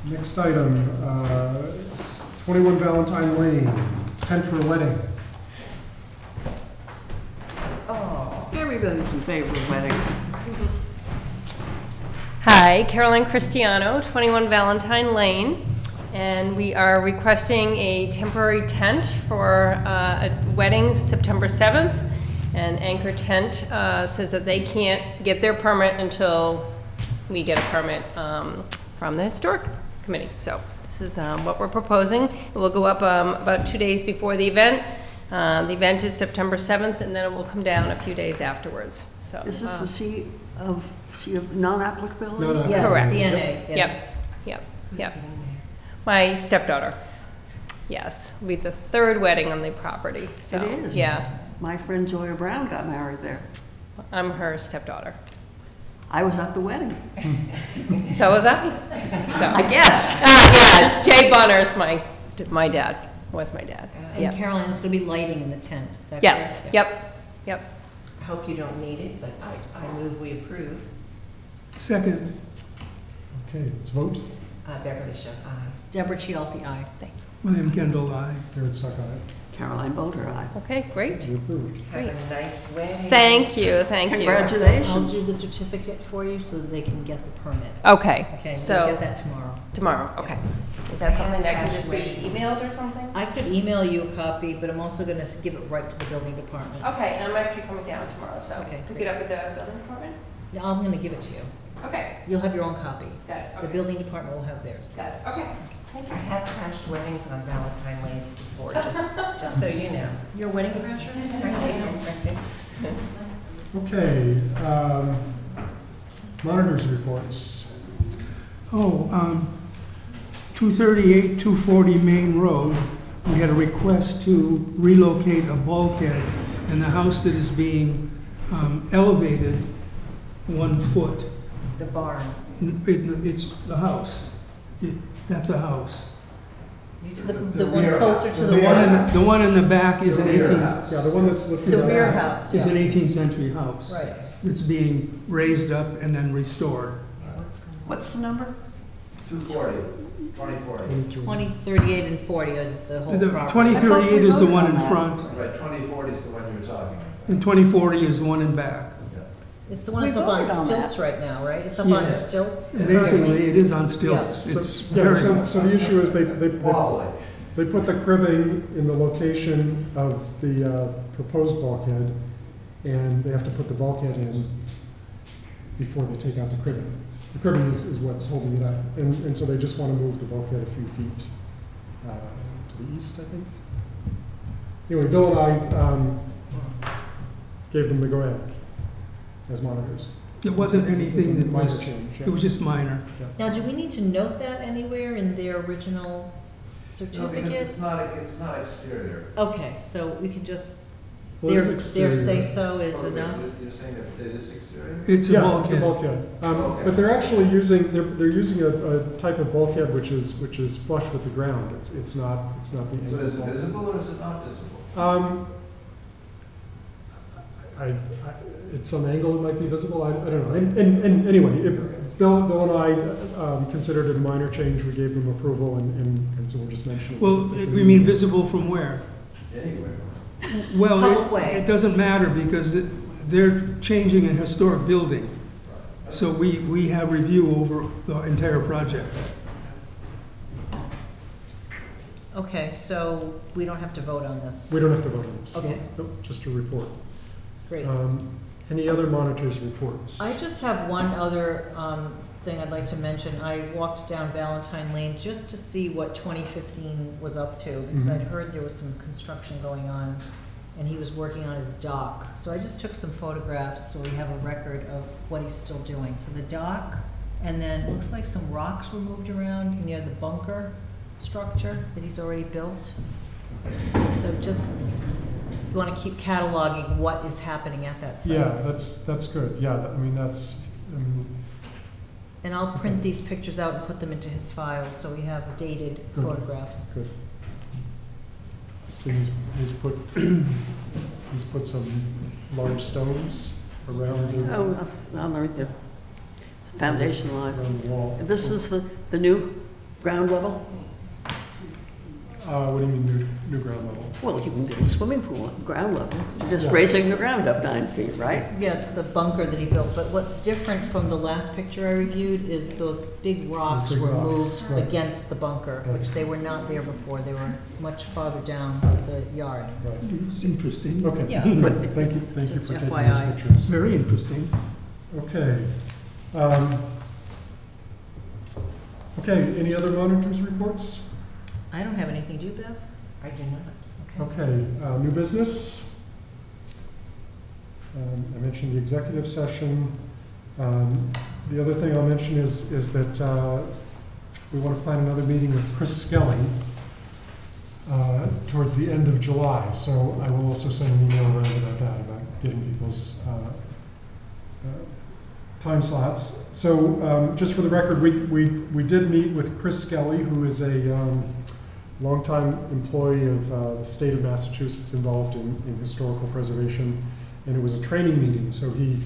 Next item, 21 Valentine Lane, tent for a wedding. Oh, Everybody's in favor of weddings. Hi, Caroline Cristiano, 21 Valentine Lane, and we are requesting a temporary tent for a wedding September 7th. And Anchor Tent says that they can't get their permit until we get a permit from the Historic Committee. So this is what we're proposing. It will go up about 2 days before the event. The event is September 7th, and then it will come down a few days afterwards. So Is this the C of non-applicability? No, no. Yes, Correct. CNA, yes. Yep. My stepdaughter. Yes, it'll be the 3rd wedding on the property. So, It is? Yeah, My friend Joya Brown got married there. I'm her stepdaughter. I was at the wedding. So was I. So I guess. Yeah, Jay Bonner's my dad. Was my dad. And Yeah. Caroline, there's going to be lighting in the tent, is that Yes. correct? Yep. I hope you don't need it, but I move we approve. Second. Okay, let's vote. Beverly Shook, aye. Deborah Chialfi, aye. Thank William Kendall, aye. Jared Stuck, aye. Caroline Bolter, aye. you. Okay, great. You approved. Have a nice wedding. Thank you. Congratulations. I'll do the certificate for you so that they can get the permit. Okay. Okay, we'll So get that tomorrow. tomorrow. Okay. Is that something that can just be emailed or something? I could email you a copy, but I'm also going to give it right to the building department. Okay, and I'm actually coming down tomorrow, so Okay, pick great. it up at the building department. Yeah, I'm going to give it to you. Okay. You'll have your own copy. Got it. The Okay. building department will have theirs. Got it. Okay. Thank I you. have crashed weddings on Valentine Lanes before, just so you know. Your wedding crasher? Okay, monitors reports. 238, 240 Main Road, we had a request to relocate a bulkhead in the house that is being elevated 1 foot. The barn. It's the house. That's a house. The one closer to the The one in the back is an 18th, Yeah, the one that's lifted The up. rear house, is an yeah. 18th century house. Right. It's being raised up and then restored. What's the number? 240, 2040. 20, 38, and 40 is the whole The property. 2038 is the one in front, Right, 2040 is the one you were talking about. and 2040 is the one in back. It's the one We that's up on voted on that. stilts right now, right? It's up on Yeah. stilts. Basically, it is on Yeah. stilts. So, It's yeah, very, so the issue is they Wobbly. put the cribbing in the location of the proposed bulkhead, and they have to put the bulkhead in before they take out the cribbing. The cribbing is what's holding it up, and so they just want to move the bulkhead a few feet to the east, I think. Anyway, Bill and I gave them the go-ahead as monitors. it wasn't anything that Minor was, change, yeah. it was just minor. Now, do we need to note that anywhere in their original No, because certificate? it's not exterior. Okay, so we can just, Well, it is their exterior. say-so is Oh, wait, enough? You're saying that it is exterior? It's a Yeah, it's a bulkhead. bulkhead. But they're actually using, they're using a type of bulkhead which is flush with the ground. It's not the So angled is it bulkhead. visible or is it not visible? At some angle it might be visible, I don't know. And anyway, Bill and I considered it a minor change, we gave them approval, and so we're just mentioning. Well, we mean visible from where? Anywhere. Well, Public way. it doesn't matter because they're changing a historic building. So we have review over the entire project. Okay, so we don't have to vote on this? We don't have to vote on this. Okay. Nope, just a report. Great. Any other monitors' reports? I just have one other thing I'd like to mention. I walked down Valentine Lane just to see what 2015 was up to, because I'd heard there was some construction going on, and he was working on his dock. So I just took some photographs so we have a record of what he's still doing. So the dock, and then it looks like some rocks were moved around near the bunker structure that he's already built. So just, you want to keep cataloging what is happening at that site. Yeah, that's good. Yeah, I mean, And I'll print these pictures out and put them into his file, so we have dated Good. photographs. Good. So he's put some large stones around the, Oh, I'm right there. Foundation line. around the wall. This is the new ground level? What do you mean new ground level? Well, you can get a swimming pool at ground level. You're just Yeah. raising the ground up 9 feet, right? Yeah, it's the bunker that he built, but what's different from the last picture I reviewed is those big rocks big were rocks, moved right. against the bunker, Right. which they were not there before. They were much farther down the yard. Right. It's interesting. Okay. Yeah. Thank you for Just taking those FYI. pictures. Very interesting. Okay. Okay, any other monitors reports? I don't have anything, do you, Bev? I do not. Okay, new business. I mentioned the executive session. The other thing I'll mention is that we want to plan another meeting with Chris Skelly towards the end of July. So I will also send an email around about that, about getting people's time slots. So just for the record, we did meet with Chris Skelly, who is a longtime employee of the state of Massachusetts involved in historical preservation, and it was a training meeting, so he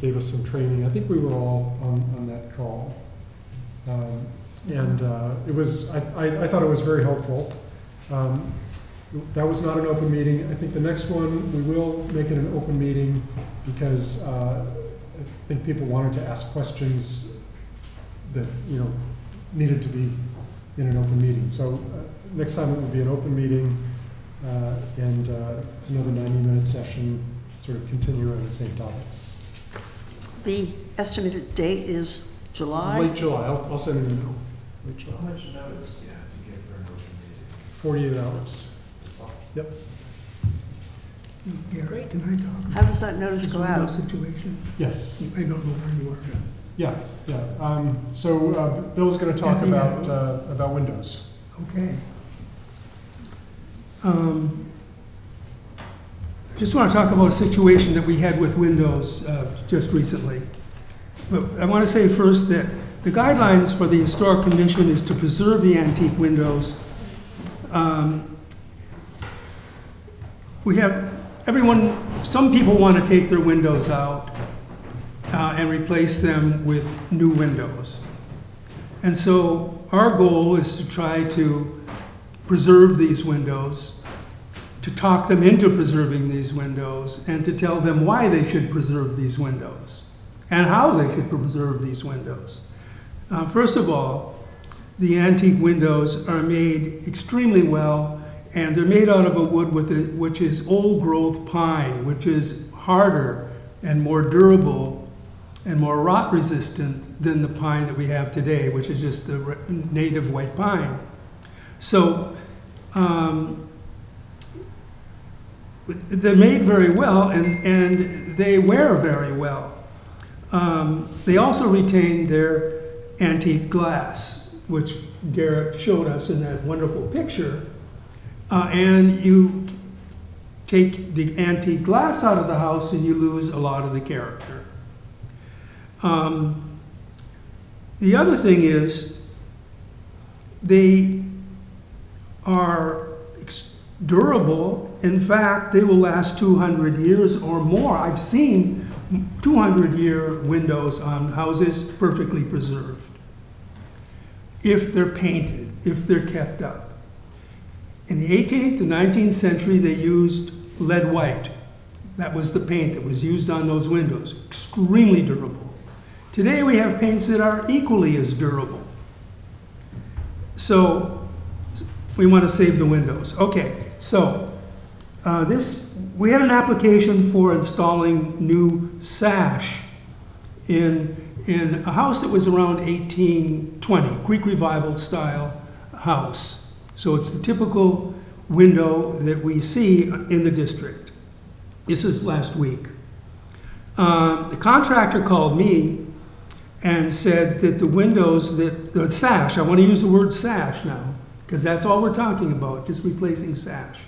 gave us some training. I think we were all on that call. And it was, I thought it was very helpful. That was not an open meeting. I think the next one, we will make it an open meeting because I think people wanted to ask questions that, needed to be in an open meeting. So next time it will be an open meeting and another 90-minute session, sort of continue on the same topics. The estimated date is July? Late July. I'll send an email. Late July. How much notice do you have to give for an open meeting? 48 hours. That's all? Yep. Gary, can I talk? How does that notice This go window out? situation? Yes. I don't know where you are. Yeah. So Bill's going to talk about Windows. Okay. Just want to talk about a situation that we had with Windows just recently. But I want to say first that the guidelines for the Historic Commission is to preserve the antique windows. We have some people want to take their windows out and replace them with new windows. And so our goal is to try to preserve these windows, to talk them into preserving these windows, and to tell them why they should preserve these windows and how they should preserve these windows. First of all, the antique windows are made extremely well, and they're made out of a wood which is old-growth pine, which is harder and more durable and more rot-resistant than the pine that we have today, which is just the native white pine. So they're made very well, and they wear very well. They also retain their antique glass, which Garrett showed us in that wonderful picture. And you take the antique glass out of the house and you lose a lot of the character. The other thing is they are durable. In fact, they will last 200 years or more. I've seen 200-year windows on houses perfectly preserved, if they're painted, if they're kept up. In the 18th and 19th century, they used lead white. That was the paint that was used on those windows, extremely durable. Today we have paints that are equally as durable. So we want to save the windows. Okay, so this we had an application for installing new sash in a house that was around 1820, Greek Revival style house. So it's the typical window that we see in the district. This is last week. The contractor called me and said that the windows, the sash, I want to use the word sash now, because that's all we're talking about, just replacing sash,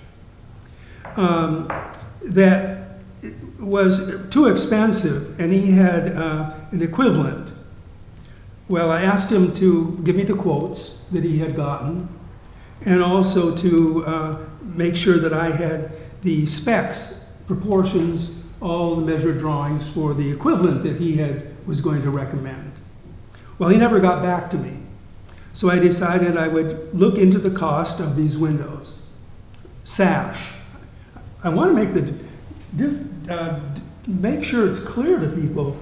that was too expensive, and he had an equivalent. Well, I asked him to give me the quotes that he had gotten, and also to make sure that I had the specs, proportions, all the measure drawings for the equivalent that he was going to recommend. Well, he never got back to me. So I decided I would look into the cost of these windows. Sash. I want to make sure it's clear to people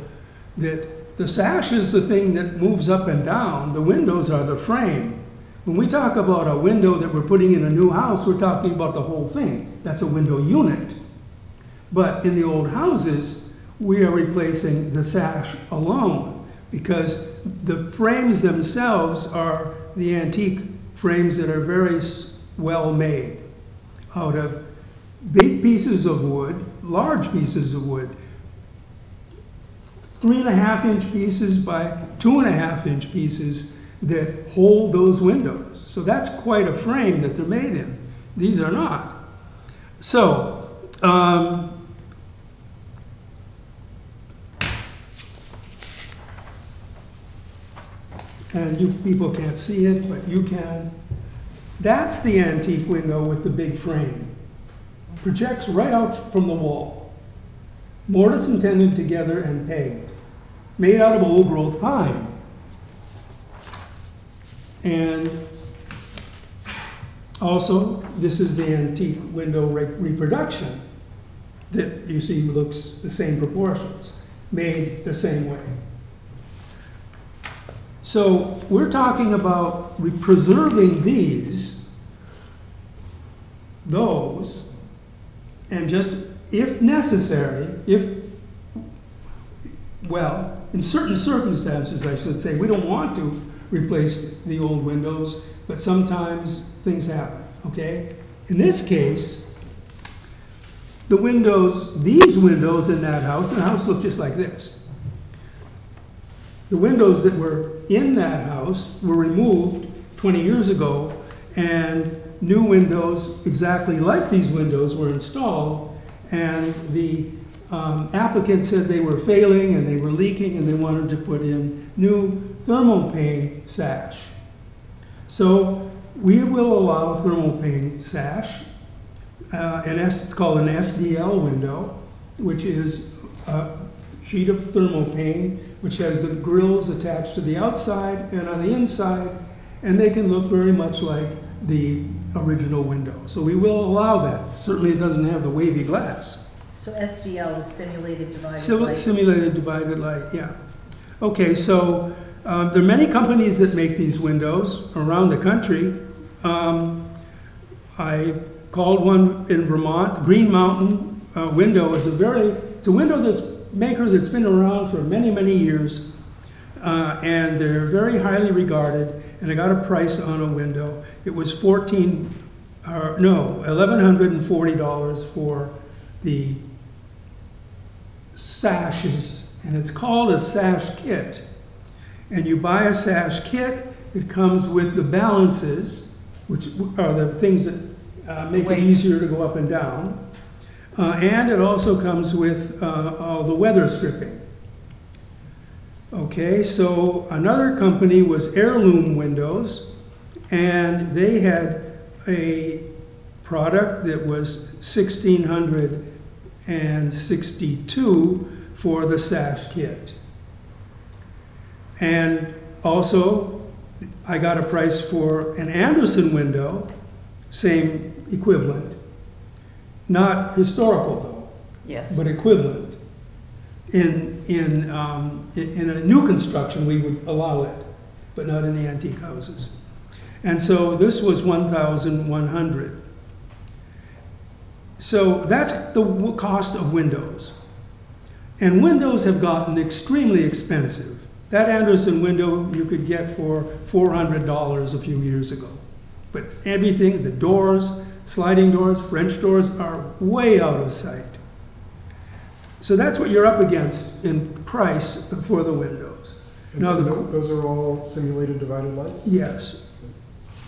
that the sash is the thing that moves up and down. The windows are the frame. When we talk about a window that we're putting in a new house, we're talking about the whole thing. That's a window unit. But in the old houses, we are replacing the sash alone, because the frames themselves are the antique frames that are very well made out of big pieces of wood, large pieces of wood, 3.5-inch pieces by 2.5-inch pieces that hold those windows. So that's quite a frame that they're made in. These are not. So, and you people can't see it, but you can. That's the antique window with the big frame. Projects right out from the wall. Mortise and tenon together and pegged. Made out of old growth pine. And also, this is the antique window reproduction that you see looks the same proportions, made the same way. So we're talking about preserving those, and just, if necessary, well, in certain circumstances, I should say, we don't want to replace the old windows, but sometimes things happen, okay? In this case, the windows, these windows in that house, the house looked just like this. The windows that were in that house were removed 20 years ago, and new windows exactly like these windows were installed, and the applicant said they were failing and they were leaking and they wanted to put in new thermopane sash. So we will allow thermopane sash, and it's called an SDL window, which is a sheet of thermopane which has the grills attached to the outside and on the inside, and they can look very much like the original window. So we will allow that. Certainly it doesn't have the wavy glass. So SDL is simulated divided light. Simulated divided light, yeah. Okay, so there are many companies that make these windows around the country. I called one in Vermont. Green Mountain Window is it's a window maker that's been around for many, many years, and they're very highly regarded. And I got a price on a window. It was $1,140 for the sashes, and it's called a sash kit. And you buy a sash kit, it comes with the balances, which are the things that make it easier to go up and down. And it also comes with all the weather stripping. Okay, so another company was Heirloom Windows, and they had a product that was $1,662 for the sash kit. And also, I got a price for an Anderson window, same equivalent. Not historical though, yes, but equivalent. In a new construction, we would allow it, but not in the antique houses. And so this was $1,100. So that's the cost of windows. And windows have gotten extremely expensive. That Anderson window you could get for $400 a few years ago. But everything, the doors, sliding doors, French doors are way out of sight. So that's what you're up against in price for the windows. Now, Those are all simulated divided lights? Yes.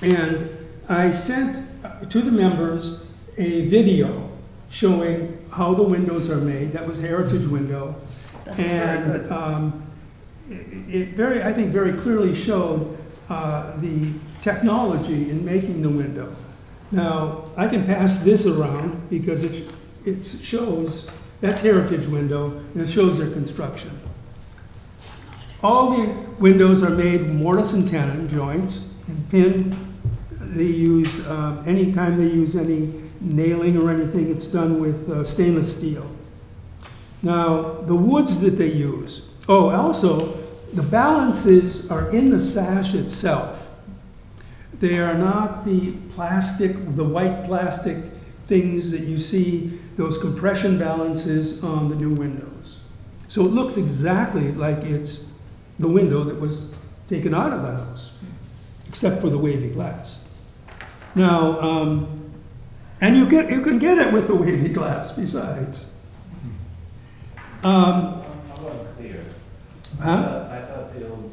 And I sent to the members a video showing how the windows are made. That was Heritage Window. And it I think, very clearly showed the technology in making the window. Now, I can pass this around because it shows, that's Heritage Window, and it shows their construction. All the windows are made mortise and tenon joints and pin. They use, anytime they use any nailing or anything, it's done with stainless steel. Now, the woods that they use, also, the balances are in the sash itself. They are not the plastic, the white plastic things that you see, those compression balances on the new windows. So it looks exactly like it's the window that was taken out of the house, except for the wavy glass. Now, and you can get it with the wavy glass besides. I wasn't clear. Huh? I thought the old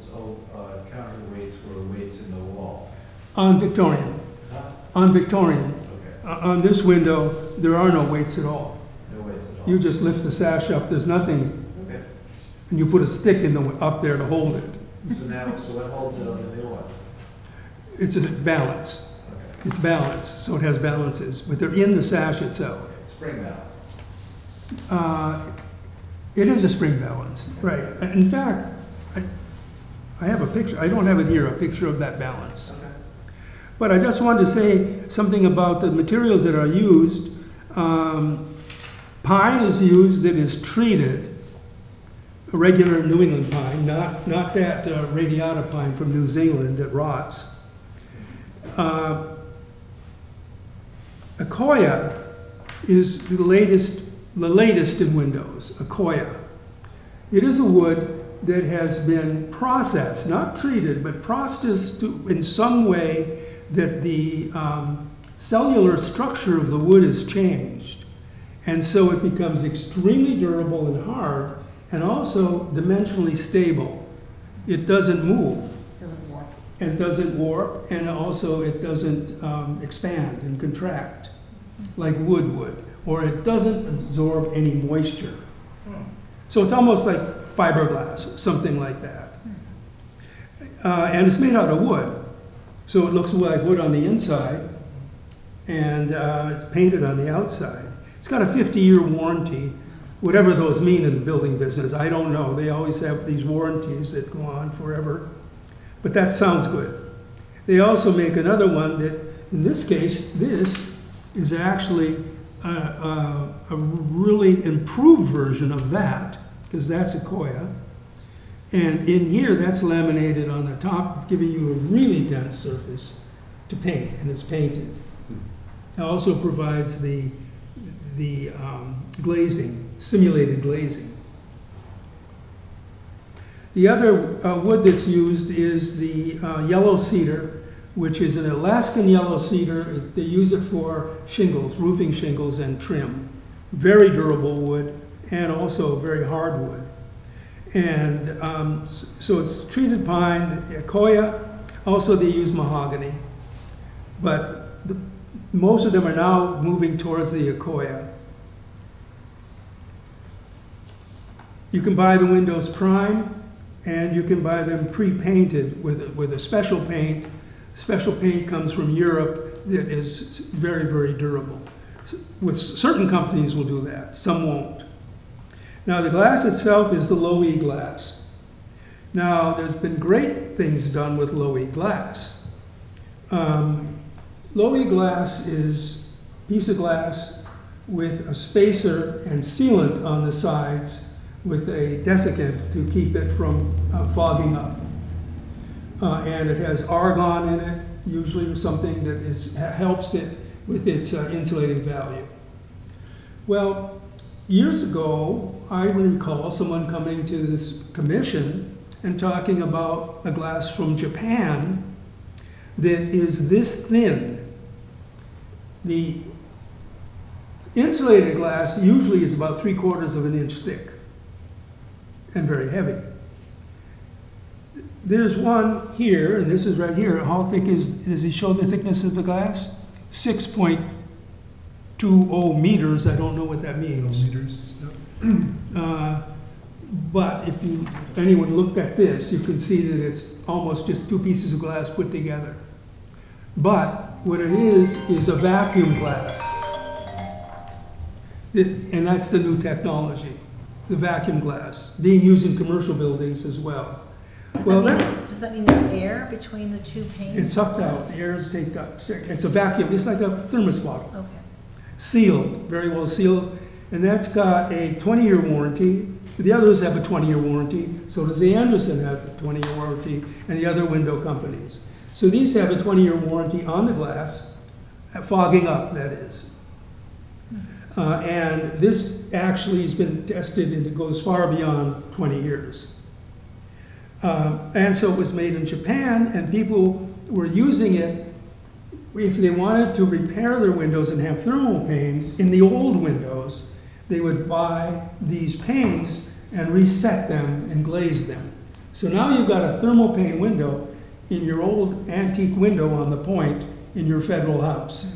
counterweights were weights in the wall. On Victorian. Huh? On Victorian. Okay. On this window, there are no weights at all. No weights at all. You just lift the sash up, there's nothing, Okay. and you put a stick up there to hold it. So what holds it on the new ones? It's a balance. Okay. It's balanced, so it has balances, but they're in the sash itself. Okay. Spring balance. It is a spring balance, right. In fact, I have a picture, I don't have it here, a picture of that balance. Okay. But I just wanted to say something about the materials that are used. Pine is used that is treated, a regular New England pine, not that radiata pine from New Zealand that rots. Akoya is the latest in windows, Akoya. It is a wood that has been processed, not treated, but processed in some way that the cellular structure of the wood is changed. And so it becomes extremely durable and hard, and also dimensionally stable. It doesn't move. Doesn't warp. And doesn't warp, and also it doesn't expand and contract like wood would, or it doesn't absorb any moisture. So it's almost like fiberglass, something like that. And it's made out of wood, so it looks like wood on the inside, and it's painted on the outside. It's got a 50-year warranty, whatever those mean in the building business, I don't know. They always have these warranties that go on forever, but that sounds good. They also make another one that, in this case, this is actually a really improved version of that, because that's Akoya. And in here, that's laminated on the top, giving you a really dense surface to paint, and it's painted. It also provides the glazing, simulated glazing. The other wood that's used is the yellow cedar, which is an Alaskan yellow cedar. They use it for shingles, roofing shingles and trim. Very durable wood, and also very hard wood. And so it's treated pine, Akoya. Also they use mahogany. But most of them are now moving towards the Akoya. You can buy the windows primed, and you can buy them pre-painted with a special paint. Special paint comes from Europe that is very, very durable. With certain companies will do that, some won't. Now the glass itself is the low-E glass. Now there's been great things done with low-E glass. Low-E glass is a piece of glass with a spacer and sealant on the sides with a desiccant to keep it from fogging up. And it has argon in it, usually something that helps it with its insulating value. Well, years ago, I recall someone coming to this commission and talking about a glass from Japan that is this thin. The insulated glass usually is about 3/4 of an inch thick and very heavy. There's one here, and this is right here. How thick does he show the thickness of the glass? 6.20 meters. I don't know what that means. Meters, But if anyone looked at this, you can see that it's almost just two pieces of glass put together. But what it is a vacuum glass. And that's the new technology, the vacuum glass, being used in commercial buildings as well. Does that mean there's air between the two panes? It's sucked out, the air is taken out. It's a vacuum, it's like a thermos bottle. Okay. Sealed, very well sealed, and that's got a 20-year warranty. The others have a 20-year warranty, so does the Anderson have a 20-year warranty, and the other window companies. So these have a 20-year warranty on the glass, fogging up, that is. And this actually has been tested and it goes far beyond 20 years. And so it was made in Japan, and people were using it if they wanted to repair their windows and have thermal panes. In the old windows, they would buy these panes and reset them and glaze them. So now you've got a thermal pane window in your old antique window on the point in your federal house.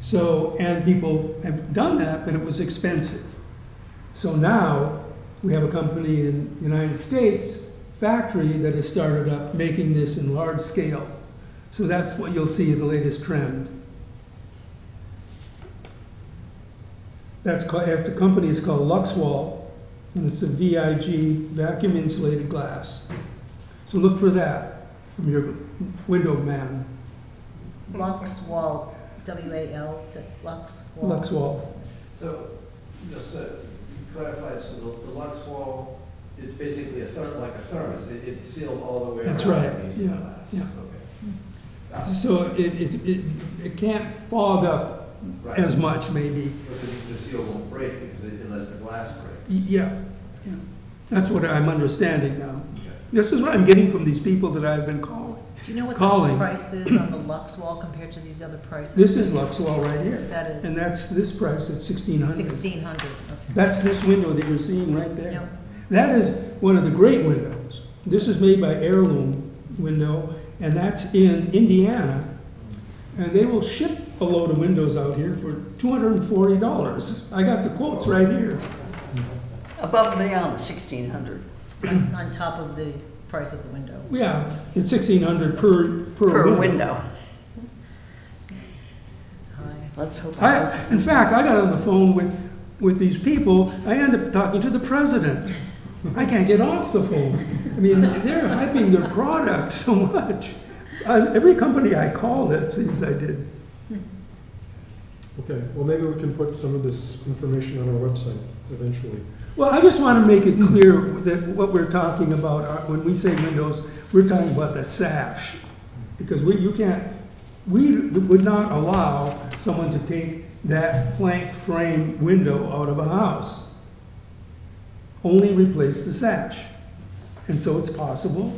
So, and people have done that, but it was expensive. So now we have a company in the United States, factory, that has started up making this in large scale. So that's what you'll see in the latest trend. It's a company, it's called Luxwall, and it's a VIG, vacuum insulated glass. So look for that from your window man. Luxwall, W-A-L, Luxwall. Luxwall. So, just to clarify, so the Luxwall is basically like a thermos. It's sealed all the way around. That's right. The piece of glass. Yeah. Okay. So it can't fog up as much, maybe. But the seal won't break unless the glass breaks. Yeah. That's what I'm understanding now. Okay. This is what I'm getting from these people that I've been calling. Do you know what the price is on the Luxwall compared to these other prices? This is Luxwall right here. That is. And that's this price, it's $1,600. $1,600, okay. That's this window that you're seeing right there. Yep. That is one of the great windows. This is made by Heirloom Window, and that's in Indiana. And they will ship a load of windows out here for $240. I got the quotes right here. Above and beyond the 1,600. On top of the price of the window. Yeah, it's $1,600 per window. It's high. Let's hope. In fact, I got on the phone with these people. I ended up talking to the president. I can't get off the phone. I mean, they're hyping their product so much. Every company I called, it seems I did. Okay, well, maybe we can put some of this information on our website eventually. Well, I just want to make it clear that what we're talking about, when we say windows, we're talking about the sash. Because we would not allow someone to take that plank frame window out of a house. Only replace the sash. And so it's possible,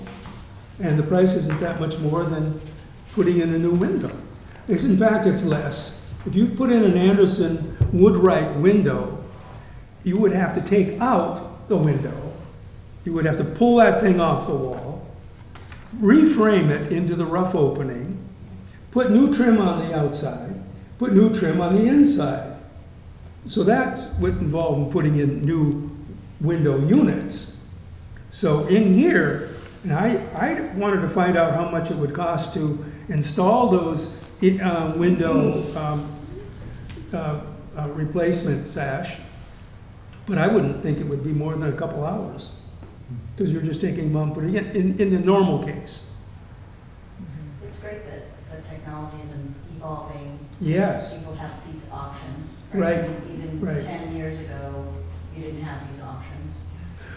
and the price isn't that much more than putting in a new window. In fact, it's less. If you put in an Anderson Woodwright window, you would have to take out the window. You would have to pull that thing off the wall, reframe it into the rough opening, put new trim on the outside, put new trim on the inside. So that's what involved in putting in new window units. So in here, and I wanted to find out how much it would cost to install those window replacement sash, but I wouldn't think it would be more than a couple hours, because you're just taking them and putting it in the normal case. It's great that the technology is evolving. Yes. People have these options. Right. Even Right. 10 years ago, you didn't have these options.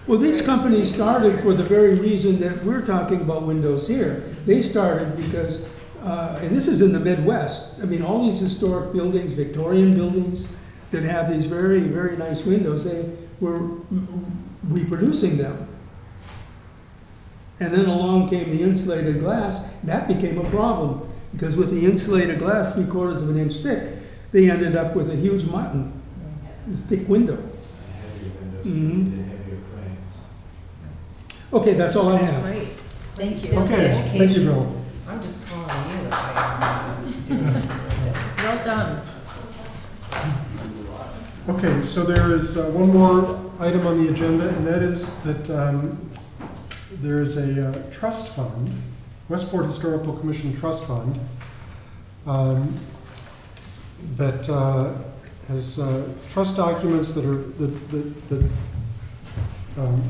Well, these companies started for the very reason that we're talking about windows here. They started because and this is in the Midwest, I mean, all these historic buildings, Victorian buildings, that have these very, very nice windows, they were reproducing them. And then along came the insulated glass. That became a problem, because with the insulated glass 3/4 of an inch thick, they ended up with a huge mutton, thick window. Heavier windows, Mhm. and heavier frames. Okay, that's all I That's have. great. Thank you. Okay, thank you, Bill. I'm just calling you if I Well done. Okay, so there is one more item on the agenda, and that is that there is a trust fund, Westport Historical Commission Trust Fund, that has trust documents that are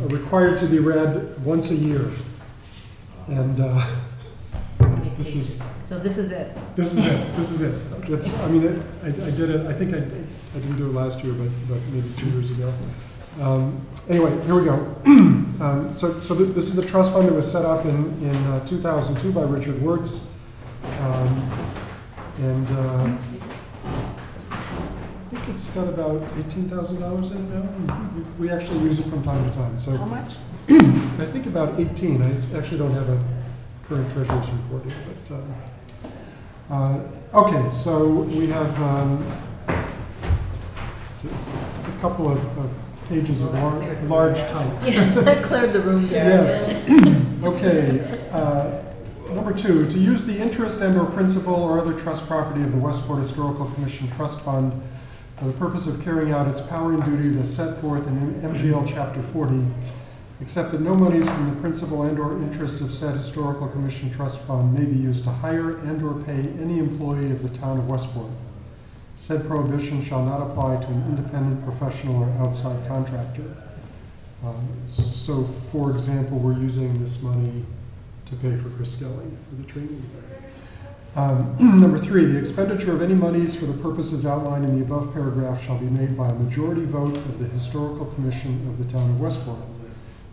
required to be read once a year. And this is So this is it. this is it. This is it. It's, I mean, I did it. I think I didn't do it last year, but maybe 2 years ago. Anyway, here we go. So this is the trust fund that was set up in 2002 by Richard Wirtz, and I think it's got about $18,000 in it now. We actually use it from time to time. So How much? I think about 18. I actually don't have a current treasurer's report here, but okay. So we have it's a couple of pages of large type. Yeah, I cleared the room there. Yes. Okay. Number 2, to use the interest and/or principal or other trust property of the Westport Historical Commission Trust Fund for the purpose of carrying out its power and duties as set forth in MGL Chapter 40, except that no monies from the principal and/or interest of said Historical Commission Trust Fund may be used to hire and/or pay any employee of the town of Westport. Said prohibition shall not apply to an independent, professional, or outside contractor. So, for example, we're using this money to pay for Chris Skelly for the training. Number 3, the expenditure of any monies for the purposes outlined in the above paragraph shall be made by a majority vote of the Historical Commission of the town of Westport.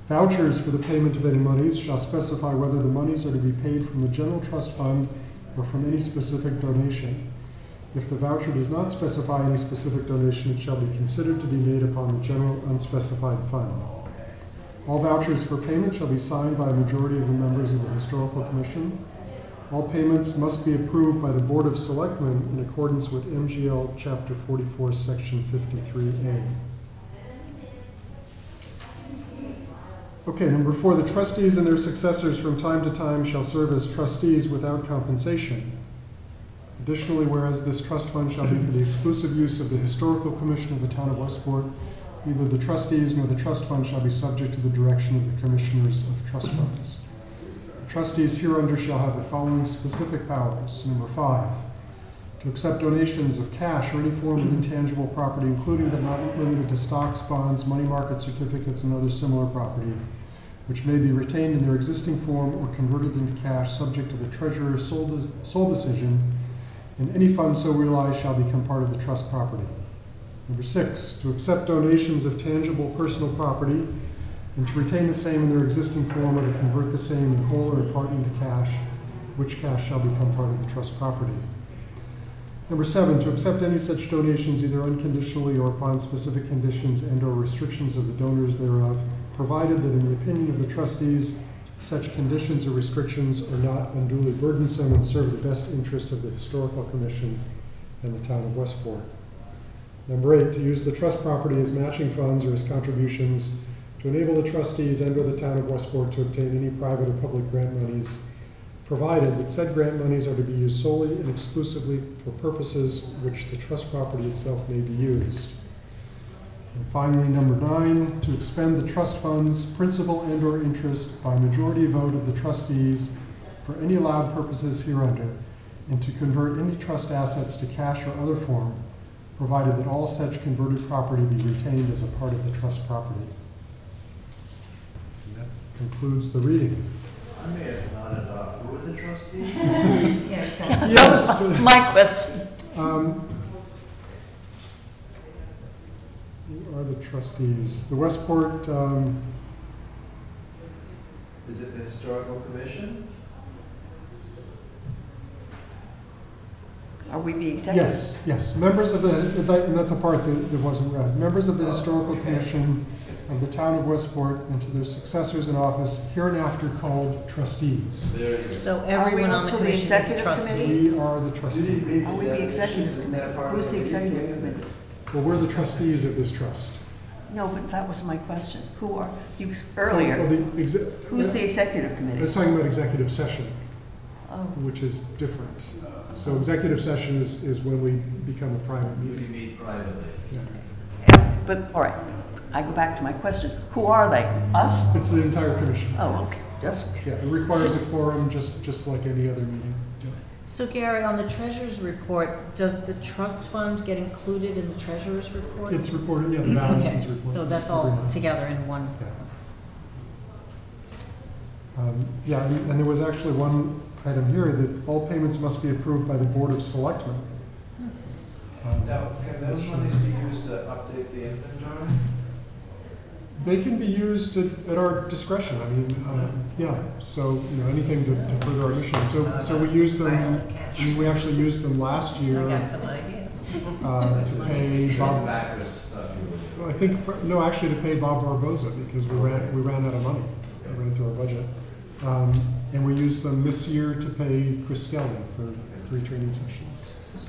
Vouchers for the payment of any monies shall specify whether the monies are to be paid from the general trust fund or from any specific donation. If the voucher does not specify any specific donation, it shall be considered to be made upon the general unspecified fund. All vouchers for payment shall be signed by a majority of the members of the Historical Commission. All payments must be approved by the Board of Selectmen in accordance with MGL Chapter 44, Section 53A. Okay, number 4, the trustees and their successors from time to time shall serve as trustees without compensation. Additionally, whereas this trust fund shall be for the exclusive use of the Historical Commission of the town of Westport, neither the trustees nor the trust fund shall be subject to the direction of the commissioners of trust funds. The trustees hereunder shall have the following specific powers. Number 5, to accept donations of cash or any form of intangible property, including but not limited to stocks, bonds, money market certificates, and other similar property, which may be retained in their existing form or converted into cash, subject to the treasurer's sole decision, and any fund so realized shall become part of the trust property. Number 6, to accept donations of tangible personal property and to retain the same in their existing form or to convert the same in whole or in part into cash, which cash shall become part of the trust property. Number 7, to accept any such donations either unconditionally or upon specific conditions and/or restrictions of the donors thereof, provided that in the opinion of the trustees, such conditions or restrictions are not unduly burdensome and serve the best interests of the Historical Commission and the town of Westport. Number 8, to use the trust property as matching funds or as contributions to enable the trustees and/or the town of Westport to obtain any private or public grant monies, provided that said grant monies are to be used solely and exclusively for purposes which the trust property itself may be used. And finally, number 9, to expend the trust fund's principal and/or interest by majority vote of the trustees for any allowed purposes hereunder, and to convert any trust assets to cash or other form, provided that all such converted property be retained as a part of the trust property. And that concludes the reading. I may have nodded off. Who were the trustees? Yeah, exactly. Yes. That was my question. Who are the trustees? The Westport, Is it the Historical Commission? we the executive? Yes. Members of and that's a part that wasn't read. Members of the Historical Commission of the Town of Westport and to their successors in office hereinafter called trustees. So everyone on the also the commission is a executive trustee. committee? We are the trustees. Are we the executive committee? Who's the executive committee? Well, we're the trustees of this trust. No, but that was my question. Who are, you, earlier, Well, who's the executive I committee? was talking about executive session, Oh, which is different. So executive session is when we become a private We meeting. meet privately. Yeah. but, all right, I go back to my question. Who are they? Us? It's the entire commission. Oh, okay, just, Yeah, it requires a quorum just like any other meeting. Yeah. So Gary, on the treasurer's report, does the trust fund get included in the treasurer's report? It's reported, yeah, the balance Okay, is reported. so that's all together in one. Yeah, and there was actually one item here that all payments must be approved by the Board of Selectmen. Now, can those monies be used to update the inventory? They can be used at our discretion. I mean, yeah, so, anything to further our mission. So we use them, we actually used them last year. I got some ideas. To pay Bob, Backers stuff you would do. I think, no, actually to pay Bob Barboza, because we ran out of money. We ran through our budget. And we used them this year to pay Chris Skelly for 3 training sessions. So.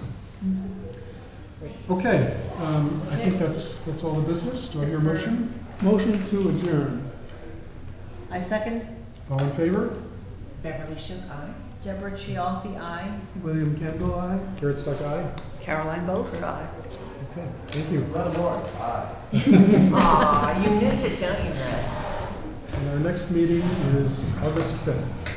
Okay, I think that's all the business. Do I hear a motion? Motion to adjourn. I second. All in favor? Beverly Ship, aye. Deborah Chiaffi, aye. William Kendall, aye. Garrett Stuck, aye. Caroline Boger, aye. Okay, thank you. Run Lawrence, aye. Aw, you miss it, don't you, Red? And our next meeting is August 5th.